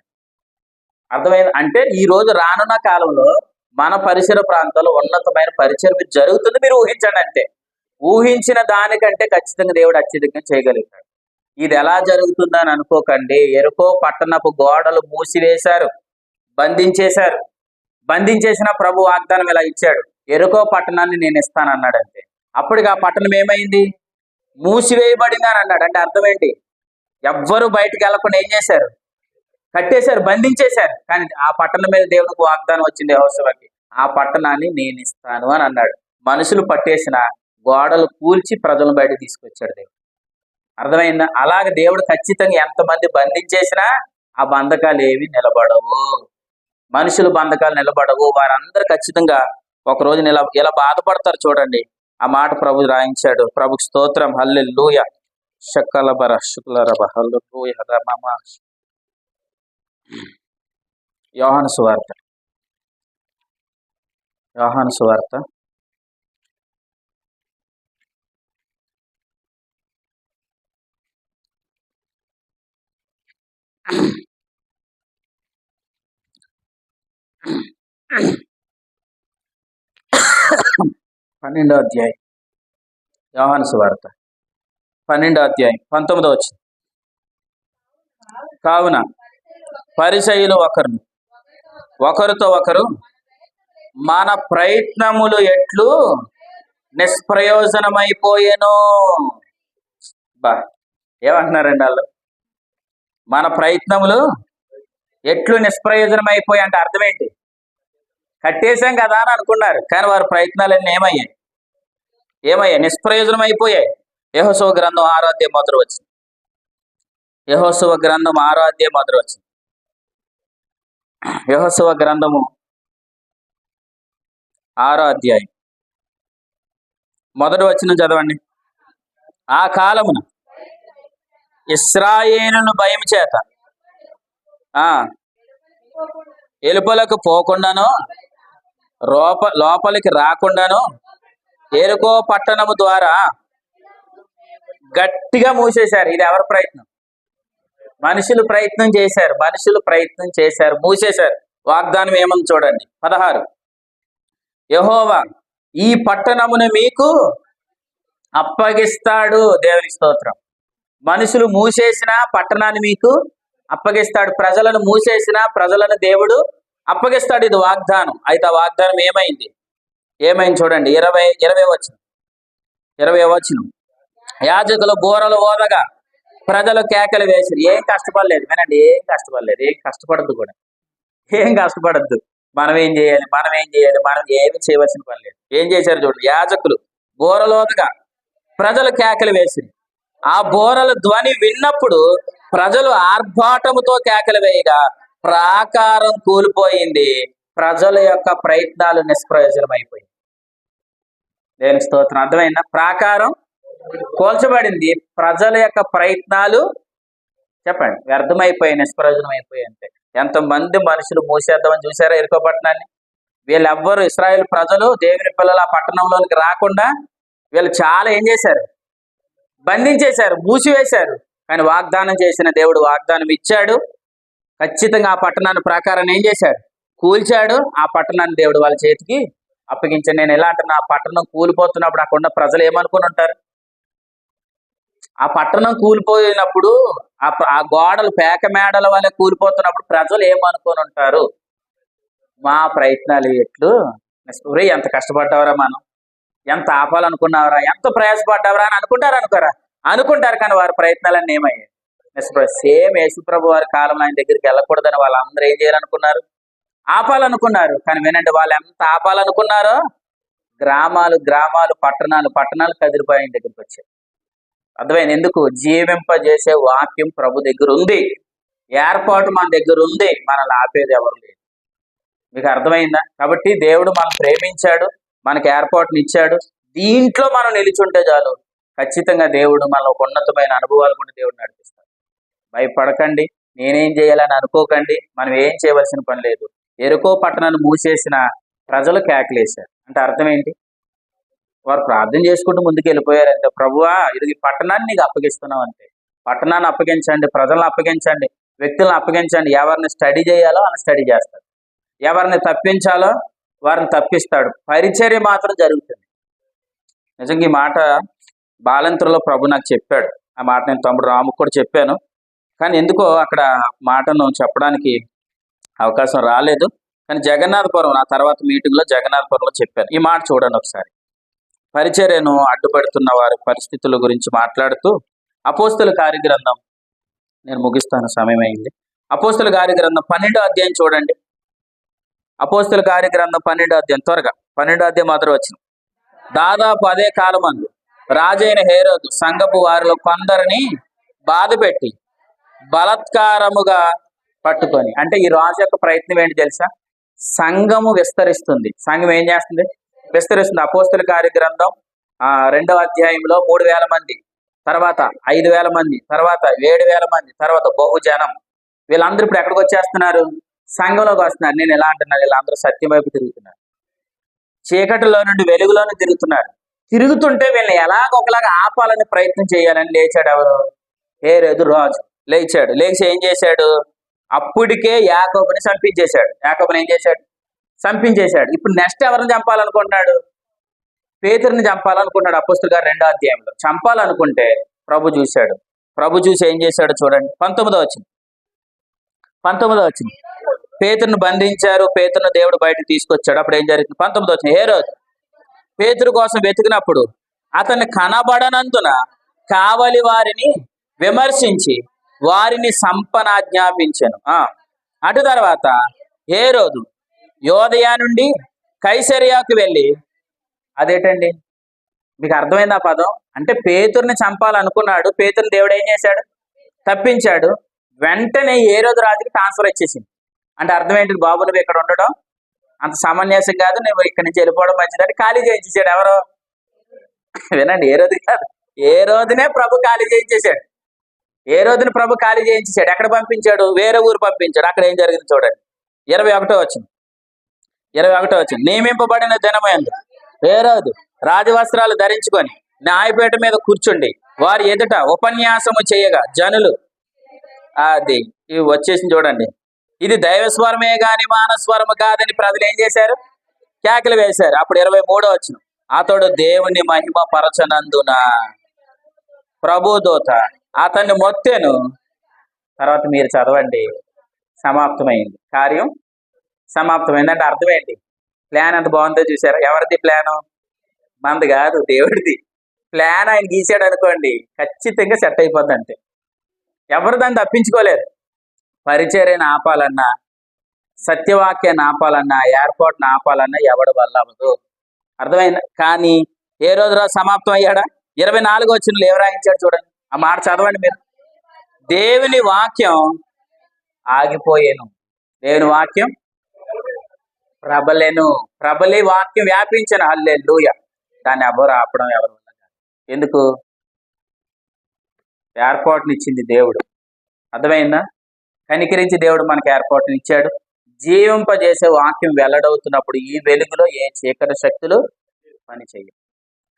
అర్థమైంది? అంటే ఈ రోజు రానున్న కాలంలో మన పరిసర ప్రాంతాల్లో ఉన్నతమైన పరిచయం మీరు జరుగుతుంది. మీరు ఊహించండి. అంటే ఊహించిన దానికంటే ఖచ్చితంగా దేవుడు అత్యధికంగా చేయగలుగుతాడు. ఇది ఎలా జరుగుతుందని అనుకోకండి. ఎరుకో పట్టణపు గోడలు మూసివేశారు, బంధించేశారు. బంధించేసిన ప్రభు వాగ్దానం ఇలా ఇచ్చాడు, ఎరుకో పట్టణాన్ని నేను ఇస్తానన్నాడు. అంతే. అప్పటికి ఆ పట్టణం ఏమైంది? మూసివేయబడింది అని అన్నాడు. అంటే అర్థం ఏంటి? ఎవ్వరూ బయటికి వెళ్లకుండా ఏం చేశారు? కట్టేశారు, బంధించేశారు. కానీ ఆ పట్టణం మీద దేవునికి వాగ్దానం వచ్చింది యెహోషువకి, ఆ పట్టణాన్ని నేను ఇస్తాను అని అన్నాడు. మనుషులు పట్టేసిన గోడలు కూల్చి ప్రజలను బయట తీసుకొచ్చాడు దేవుడు. అర్థమైందా? అలాగే దేవుడు ఖచ్చితంగా ఎంతమంది బంధించేసినా ఆ బంధకాలు ఏవి నిలబడవు. మనుషుల బంధకాలు నిలబడవు. వారందరూ ఖచ్చితంగా ఒకరోజు ఇలా బాధపడతారు. చూడండి, ఆ మాట ప్రభు రాయించాడు. ప్రభుకి స్తోత్రం. హల్లెలూయా. షక్కలబర శుక్లరబ హల్లెలూయా రమమ. యోహాను సువార్త, యోహాను సువార్త 12వ అధ్యాయం. యోహాను సువార్త 12వ అధ్యాయం 19వ వచనం. కావున పరిసయ్యులు ఒకరితో ఒకరు మన ప్రయత్నములు ఎట్లు నిష్ప్రయోజనమైపోయేను. బా, ఏమంటున్నారండి వాళ్ళు? మన ప్రయత్నములు ఎట్లు నిష్ప్రయోజనమైపోయాయి అంటే అర్థం ఏంటి? కట్టేశాం కదా అని అనుకున్నారు, కానీ వారి ప్రయత్నాలన్నీ ఏమయ్యాయి? ఏమయ్యా? నిష్ప్రయోజనం అయిపోయాయి. యెహోషువ గ్రంథం 6వ అధ్యాయం మొదలు వచ్చింది. యెహోషువ గ్రంథం 6వ అధ్యాయం మొదలు వచ్చింది. యెహోషువ గ్రంథము 6వ అధ్యాయం మొదటి వచనం చదవండి. ఆ కాలమున ఇశ్రాయేలును భయం చేత ఎలుపలకు పోకుండాను లోపలికి రాకుండాను ఎరుకో పట్టణము ద్వారా గట్టిగా మూసేశారు. ఇది ఎవరి ప్రయత్నం? మనుషులు ప్రయత్నం చేశారు, మూసేశారు. వాగ్దానం ఏమని చూడండి, 16. యెహోవా ఈ పట్టణమును మీకు అప్పగిస్తాడు. దేవుని స్తోత్రం. మనుషులు మూసేసిన పట్టణాన్ని మీకు అప్పగిస్తాడు. ప్రజలను మూసేసిన ప్రజలను దేవుడు అప్పగిస్తాడు. ఇది వాగ్దానం. అయితే ఆ వాగ్దానం ఏమైంది చూడండి. 20 వచనం. యాజకులు బూరలు ఓదగా ప్రజలు కేకలు వేసిరు. ఏం కష్టపడలేదు. వినండి, ఏం కష్టపడద్దు కూడా. ఏం కష్టపడద్దు. మనం ఏం చేయాలి? మనం ఏమి చేయవలసిన పని లేదు. ఏం చేశారు చూడండి. యాజకులు బూరలోదగా ప్రజలు కేకలు వేసిరు. ఆ బూరల ధ్వని విన్నప్పుడు ప్రజలు ఆర్భాటముతో కేకలు వేయగా ప్రాకారం కూలిపోయింది. ప్రజల యొక్క ప్రయత్నాలు నిష్ప్రయోజనమైపోయింది. దేవుని స్తోత్రం. అర్థమైందా? ప్రాకారం కూల్చబడింది. ప్రజల యొక్క ప్రయత్నాలు చెప్పండి వ్యర్థమైపోయాయి, నిష్ప్రయోజనం అయిపోయాయి. అంటే ఎంతమంది మనుషులు మూసేద్దామని చూసారా ఎరుకో పట్టణాన్ని? వీళ్ళెవ్వరు, ఇశ్రాయేలు ప్రజలు, దేవుని పిల్లలు ఆ పట్టణంలోనికి రాకుండా వీళ్ళు చాలా ఏం చేశారు? బంధించేశారు, మూసివేశారు. కానీ వాగ్దానం చేసిన దేవుడు వాగ్దానం ఇచ్చాడు. ఖచ్చితంగా ఆ పట్టణాన్ని ప్రాకారాన్ని ఏం చేశాడు? కూల్చాడు. ఆ పట్టణాన్ని దేవుడు వాళ్ళ చేతికి అప్పగించాడు. నేను ఎలా అంటున్నా, ఆ పట్టణం కూలిపోతున్నప్పుడు అక్కడ ఉన్న ప్రజలు ఏమనుకుని ఉంటారు? ఆ పట్టణం కూలిపోయినప్పుడు ఆ గోడలు పేక మేడల వల్ల కూలిపోతున్నప్పుడు ప్రజలు ఏమనుకొని ఉంటారు? మా ప్రయత్నాలు ఎట్లు, ఎంత కష్టపడ్డావరా, మనం ఎంత ఆపాలనుకున్నావరా, ఎంత ప్రయాసపడ్డావరా అని అనుకుంటారు. కానీ వారి ప్రయత్నాలన్నీ ఏమయ్యాయి? సేమ్ యేసుప్రభు వారి కాలంలో ఆయన దగ్గరికి వెళ్ళకూడదని వాళ్ళందరూ ఏం చేయాలనుకున్నారు? ఆపాలనుకున్నారు. కానీ వినండి, వాళ్ళు ఎంత ఆపాలనుకున్నారో గ్రామాలు పట్టణాలు కదిలిపోయి ఆయన దగ్గరికి వచ్చాయి. అర్థమైంది? ఎందుకు? జీవింపజేసే వాక్యం ప్రభు దగ్గర ఉంది, ఏర్పాటు మన దగ్గర ఉంది. మనల్ని ఆపేది ఎవరు లేదు. మీకు అర్థమైందా? కాబట్టి దేవుడు మనం ప్రేమించాడు, మనకి ఏర్పాటుని ఇచ్చాడు. దీంట్లో మనం నిలిచుంటే చాలు, ఖచ్చితంగా దేవుడు మనలో ఉన్నతమైన అనుభవాలు కూడా దేవుడు నడిపిస్తాడు. భయపడకండి, నేనేం చేయాలని అనుకోకండి. మనం ఏం చేయవలసిన పని లేదు. ఎరుకో పట్టణాన్ని మూసేసిన ప్రజలు కేకలేశారు. అంటే అర్థం ఏంటి? వారు ప్రార్థన చేసుకుంటూ ముందుకు వెళ్ళిపోయారు. అంటే ప్రభువా, ఇది పట్టణాన్ని నీకు అప్పగిస్తున్నాం. అంటే పట్టణాన్ని అప్పగించండి, ప్రజలను అప్పగించండి, వ్యక్తులను అప్పగించండి. ఎవరిని స్టడీ చేయాలో అని స్టడీ చేస్తాడు, ఎవరిని తప్పించాలో వారిని తప్పిస్తాడు. పరిచర్య మాత్రం జరుగుతుంది. నిజంగా ఈ మాట బాలంత్రలో ప్రభు నాకు చెప్పాడు. ఆ మాట నేను తమ్ముడు రాముకు కూడా చెప్పాను. కానీ ఎందుకో అక్కడ మాటను చెప్పడానికి అవకాశం రాలేదు. కానీ జగన్నాథపురం, నా తర్వాత మీటింగ్లో జగన్నాథపురంలో చెప్పాను. ఈ మాట చూడండి ఒకసారి. పరిచర్యను అడ్డుపడుతున్న వారి పరిస్థితుల గురించి మాట్లాడుతూ అపోస్తుల కార్యగ్రంథం, నేను ముగిస్తాను, సమయం అయింది. అపోస్తుల కార్యగ్రంథం 12వ అధ్యాయం చూడండి. అపోస్తుల కార్యగ్రంథం 12వ అధ్యాయం, త్వరగా 12వ అధ్యాయం మొదలు వచ్చిన. దాదాపు అదే కాలమందు రాజైన హేరోదు సంఘపు వారిలో కొందరిని బాధపెట్టి బలత్కారముగా పట్టుకొని. అంటే ఈ రాజు యొక్క ప్రయత్నం ఏంటి తెలుసా? సంఘము విస్తరిస్తుంది. సంఘం ఏం చేస్తుంది? విస్తరిస్తుంది. అపోస్తుల కార్యగ్రంథం 2వ అధ్యాయంలో 3,000 మంది, తర్వాత 5,000 మంది, తర్వాత 7,000 మంది, తర్వాత బహుజనం. వీళ్ళందరూ ఇప్పుడు ఎక్కడికి వచ్చేస్తున్నారు? సంఘంలోకి వస్తున్నారు. నేను ఎలా అంటున్నారు? వీళ్ళందరూ సత్యం వైపు తిరుగుతున్నారు, చీకటిలో నుండి వెలుగులోనే తిరుగుతుంటే వీళ్ళని ఎలాగొకలాగా ఆపాలని ప్రయత్నం చేయాలని లేచాడు ఎవరు? హేరోదు రాజు లేచాడు. లేచి ఏం చేశాడు? అప్పటికే యాకోబుని చంపించేశాడు. యాకోబుని ఏం చేశాడు? చంపించేశాడు. ఇప్పుడు నెక్స్ట్ ఎవరిని చంపాలనుకుంటున్నాడు? పేతురుని చంపాలనుకున్నాడు. అపోస్తుల గారు 2వ అధ్యాయంలో చంపాలనుకుంటే ప్రభు చూశాడు. ప్రభు చూసి ఏం చేశాడు చూడండి. 19వ వచనం. పేతురుని బంధించారు. పేతురుని దేవుడు బయటకు తీసుకొచ్చాడు. అప్పుడు ఏం జరిగింది? 19వ వచనం. హేరోదు పేతురు కోసం వెతికినప్పుడు అతన్ని కనబడనందున కావలి వారిని విమర్శించి వారిని సంపనాజ్ఞాపించెను. అటు తర్వాత హేరోదు యోదయ నుండి కైసరియకు వెళ్ళి, అదేంటండి మీకు అర్థమైంది ఆ పదం? అంటే పేతుర్ని చంపాలనుకున్నాడు, పేతుర్ని దేవుడు ఏం చేశాడు? తప్పించాడు. వెంటనే ఏ రోజు రాజుకి ట్రాన్స్ఫర్ వచ్చేసింది. అంటే అర్థం ఏంటి? బాబు నువ్వు ఇక్కడ ఉండడం అంత సమంజసం కాదు, నువ్వు ఇక్కడి నుంచి వెళ్ళిపోవడం మంచిదని ఖాళీ చేయించేసాడు. ఎవరో వినండి, ఏ రోజు కాదు, ఏ రోజునే ప్రభు ఖాళీ చేయించేశాడు. ఏ రోజున ప్రభు ఖాళీ చేయించేశాడు. ఎక్కడ పంపించాడు? వేరే ఊరు పంపించాడు. అక్కడ ఏం జరిగింది చూడండి. 21వ వచనం. 21వ వచనం. నియమింపబడిన దినమైంది ఏ రోజు రాజవస్త్రాలు ధరించుకొని న్యాయపీఠ మీద కూర్చుండి వారి ఎదుట ఉపన్యాసము చేయగా జనులు అది ఇవి వచ్చేసింది చూడండి. ఇది దైవస్వరమే గాని మానస్వరము కాదని ప్రజలు ఏం చేశారు? కేకలు వేశారు. అప్పుడు 23వ వచనం. అతడు దేవుని మహిమ పరచనందున ప్రభుదూత అతన్ని మొత్తెను. తర్వాత మీరు చదవండి. సమాప్తమైంది, కార్యం సమాప్తమైంది. అంటే అర్థం ఏంటి? ప్లాన్ ఎంత బాగుందో చూసారా? ఎవరిది ప్లాను? మనది కాదు, దేవుడిది ప్లాన్. ఆయన గీసాడు అనుకోండి, ఖచ్చితంగా సెట్ అయిపోద్ది. అంతే, ఎవరు దాన్ని తప్పించుకోలేరు. పరిచర్యను ఆపాలన్నా, సత్యవాక్యాన్ని ఆపాలన్నా, ఏర్పాటును ఆపాలన్నా ఎవడి వల్ల అవ్వదు. అర్థమైందా? కానీ ఏ రోజు సమాప్తం అయ్యాడా? 24వ వచనంలో ఏం రాయించాడు చూడండి. ఆ మాట చదవండి మీరు. దేవుని వాక్యం ఆగిపోయేను. దేవుని వాక్యం ప్రబలెను. ప్రబలి వాక్యం వ్యాపించిన. హల్లెలూయా. దాన్ని ఎవరు ఆపడం ఎవరు? ఎందుకు? ఏర్పాటునిచ్చింది దేవుడు. అర్థమైందా? కనికరించి దేవుడు మనకు ఏర్పాటుని ఇచ్చాడు. జీవింపజేసే వాక్యం వెల్లడవుతున్నప్పుడు ఈ వెలుగులో ఏ చీకటి శక్తులు పని చేయవు.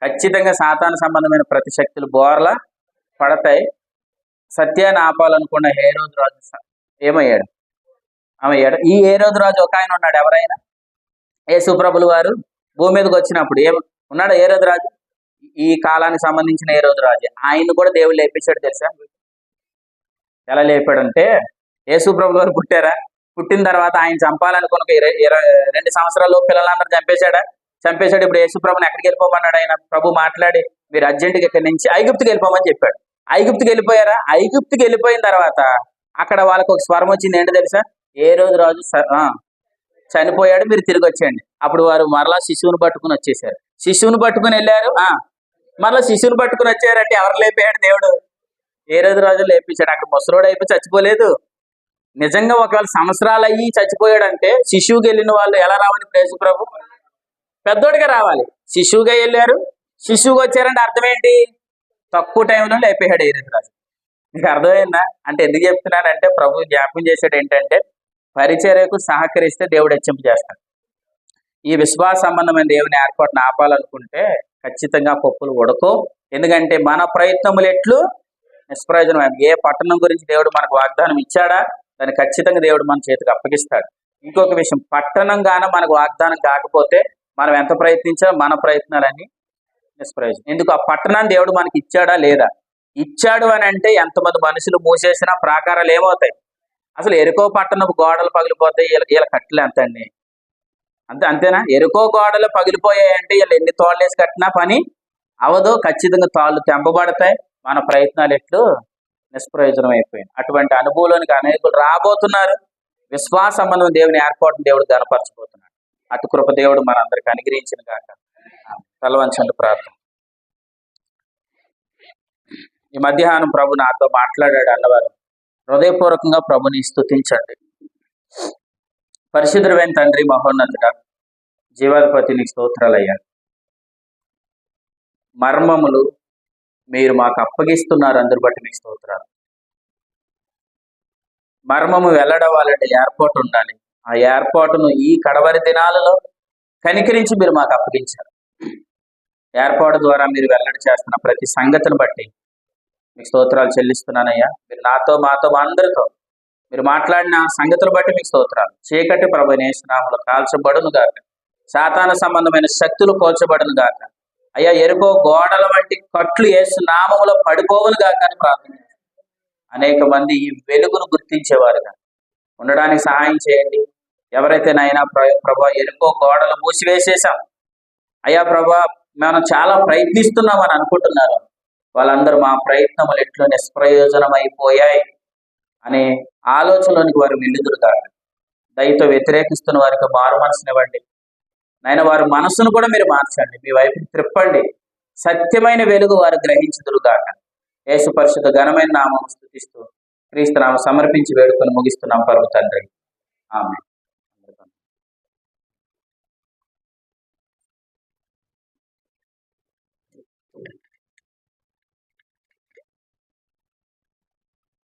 ఖచ్చితంగా సాతాను సంబంధమైన ప్రతి శక్తులు బోర్ల పడతాయి. సత్యాన్ని ఆపాలనుకున్న హేరోదు రాజు ఏమయ్యాడు? ఈ హేరోదు రాజు ఒక ఆయన ఉన్నాడు. ఎవరైనా యేసుప్రభులు వారు భూమి మీదకి వచ్చినప్పుడు ఉన్నాడు హేరోదు రాజు. ఈ కాలానికి సంబంధించిన హేరోదు రాజు. ఆయన కూడా దేవుడు లేపించాడు. తెలుసా ఎలా లేపాడంటే, యేసుప్రభులు వారు పుట్టారా? పుట్టిన తర్వాత ఆయన చంపాలనుకున్న 22 సంవత్సరాల పిల్లలందరూ చంపేశాడు. ఇప్పుడు యేసుప్రభుని ఎక్కడికి వెళ్ళిపోమన్నాడు? ఆయన ప్రభు మాట్లాడి మీరు అర్జెంటుగా ఇక్కడి నుంచి ఐగుప్తుకి వెళ్ళిపోమని చెప్పాడు. ఐగుప్తుకి వెళ్ళిపోయారా? ఐగుప్తుకి వెళ్ళిపోయిన తర్వాత అక్కడ వాళ్ళకి ఒక స్వరం వచ్చింది. ఏంటో తెలుసా? ఏ రోజు రాజు చనిపోయాడు, మీరు తిరిగి వచ్చేయండి. అప్పుడు వారు మరలా శిశువుని పట్టుకుని వచ్చేసారు. శిశువుని పట్టుకుని వెళ్ళారు. మరలా శిశువుని పట్టుకుని వచ్చారంటే ఎవరు లేపాడు? దేవుడు ఏ రోజు రాజు లేపించాడు. అక్కడ ముసలోడు అయిపోయి చచ్చిపోలేదు. నిజంగా ఒకవేళ సంవత్సరాలు అయ్యి చచ్చిపోయాడంటే శిశువుకి వెళ్ళిన వాళ్ళు ఎలా రావాలి? యేసు ప్రభు పెద్దోడిగా రావాలి. శిశువుగా వెళ్ళారు, శిశువుగా వచ్చారంటే అర్థం ఏంటి? తక్కువ టైంలో లేపేశాడు ఏ రోజు రాజు. మీకు అర్థమైందా? అంటే ఎందుకు చెప్తున్నానంటే ప్రభు జ్ఞాపకం చేశాడు ఏంటంటే పరిచర్యకు సహకరిస్తే దేవుడు హెచ్చింపు చేస్తాడు. ఈ విశ్వాస సంబంధమైన దేవుని ఏర్పాటును ఆపాలనుకుంటే ఖచ్చితంగా పప్పులు ఉడకో. ఎందుకంటే మన ప్రయత్నములు ఎట్లు నిష్ప్రయోజనం. ఏ పట్టణం గురించి దేవుడు మనకు వాగ్దానం ఇచ్చాడా దాన్ని ఖచ్చితంగా దేవుడు మన చేతికి అప్పగిస్తాడు. ఇంకొక విషయం, పట్టణం గాన మనకు వాగ్దానం కాకపోతే మనం ఎంత ప్రయత్నించినా మన ప్రయత్నాలన్నీ నిష్ప్రయోజనం. ఎందుకు? ఆ పట్టణాన్ని దేవుడు మనకి ఇచ్చాడా లేదా? ఇచ్చాడు అని అంటే ఎంతమంది మనుషులు మూసేసినా ప్రాకారాలు ఏమవుతాయి? అసలు ఎరుకో పట్టణపు గోడలు పగిలిపోతాయి. వీళ్ళ కట్టలు ఎంత అండి? అంతేనా? ఎరుకో గోడలు పగిలిపోయాయంటే వీళ్ళు ఎన్ని తోళ్ళేసి కట్టినా పని అవదో. ఖచ్చితంగా తాళ్ళు తెంపబడతాయి. మన ప్రయత్నాలు ఎట్లు నిష్ప్రయోజనం అయిపోయింది. అటువంటి అనుభవంలోనికి అనేకులు రాబోతున్నారు. విశ్వాస సంబంధం దేవుని ఏర్పాటును దేవుడు గణపరచబోతున్నాడు. అటు కృప దేవుడు మనందరికి అనుగ్రహించిన కాక. తలవంచండి ప్రార్థన. ఈ మధ్యాహ్నం ప్రభు నాతో మాట్లాడాడు అన్నవారు హృదయపూర్వకంగా ప్రభుని స్తుతించండి. పరిశుద్ధుడైన తండ్రి, మహోన్నతుడా, జీవాధిపతి, నీకు స్తోత్రాలయ్యా. మర్మములు మీరు మాకు అప్పగిస్తున్నారు, అందరు బట్టి మీకు స్తోత్రాలు. మర్మము వెల్లడవాలంటే ఏర్పాటు ఉండాలి. ఆ ఏర్పాటును ఈ కడవరి దినాలలో కనికరించి మీరు మాకు అప్పగించారు. ఏర్పాటు ద్వారా మీరు వెల్లడి చేస్తున్న ప్రతి సంగతిని బట్టి మీకు స్తోత్రాలు చెల్లిస్తున్నానయ్యా. మీరు నాతో మాతో అందరితో మీరు మాట్లాడిన సంగతులు బట్టి మీకు స్తోత్రాలు. చీకటి ప్రభు యేసు నామములో కాల్చబడును గాక. సాతాను సంబంధమైన శక్తులు కోల్చబడును గాక. అయ్యా, ఎరుకో గోడల వంటి కట్లు యేసు నామములో పడిపోవును గాక అని ప్రార్థన. అనేక మంది ఈ వెలుగును గుర్తించేవారుగా ఉండడానికి సహాయం చేయండి. ఎవరైతే నైనా ప్రభా ఎరుకో గోడలు మూసివేసేసాం అయ్యా ప్రభా, మనం చాలా ప్రయత్నిస్తున్నామని అనుకుంటున్నారు, వాళ్ళందరూ మా ప్రయత్నములు ఎట్లు నిష్ప్రయోజనం అయిపోయాయి అనే ఆలోచనలోనికి వారు వెళ్ళుదురు కాదు. దయతో వ్యతిరేకిస్తున్న వారికి మారు మనసునివ్వండి నాయన. వారి మనసును కూడా మీరు మార్చండి, మీ వైపు త్రిప్పండి. సత్యమైన వెలుగు వారు గ్రహించుదురుగాక. యేసు పరిశుద్ధ ఘనమైన నామం స్తుతిస్తూ క్రీస్తు నామం సమర్పించి వేడుకొని ముగిస్తున్నాం పరమ తండ్రి. ఆమేన్.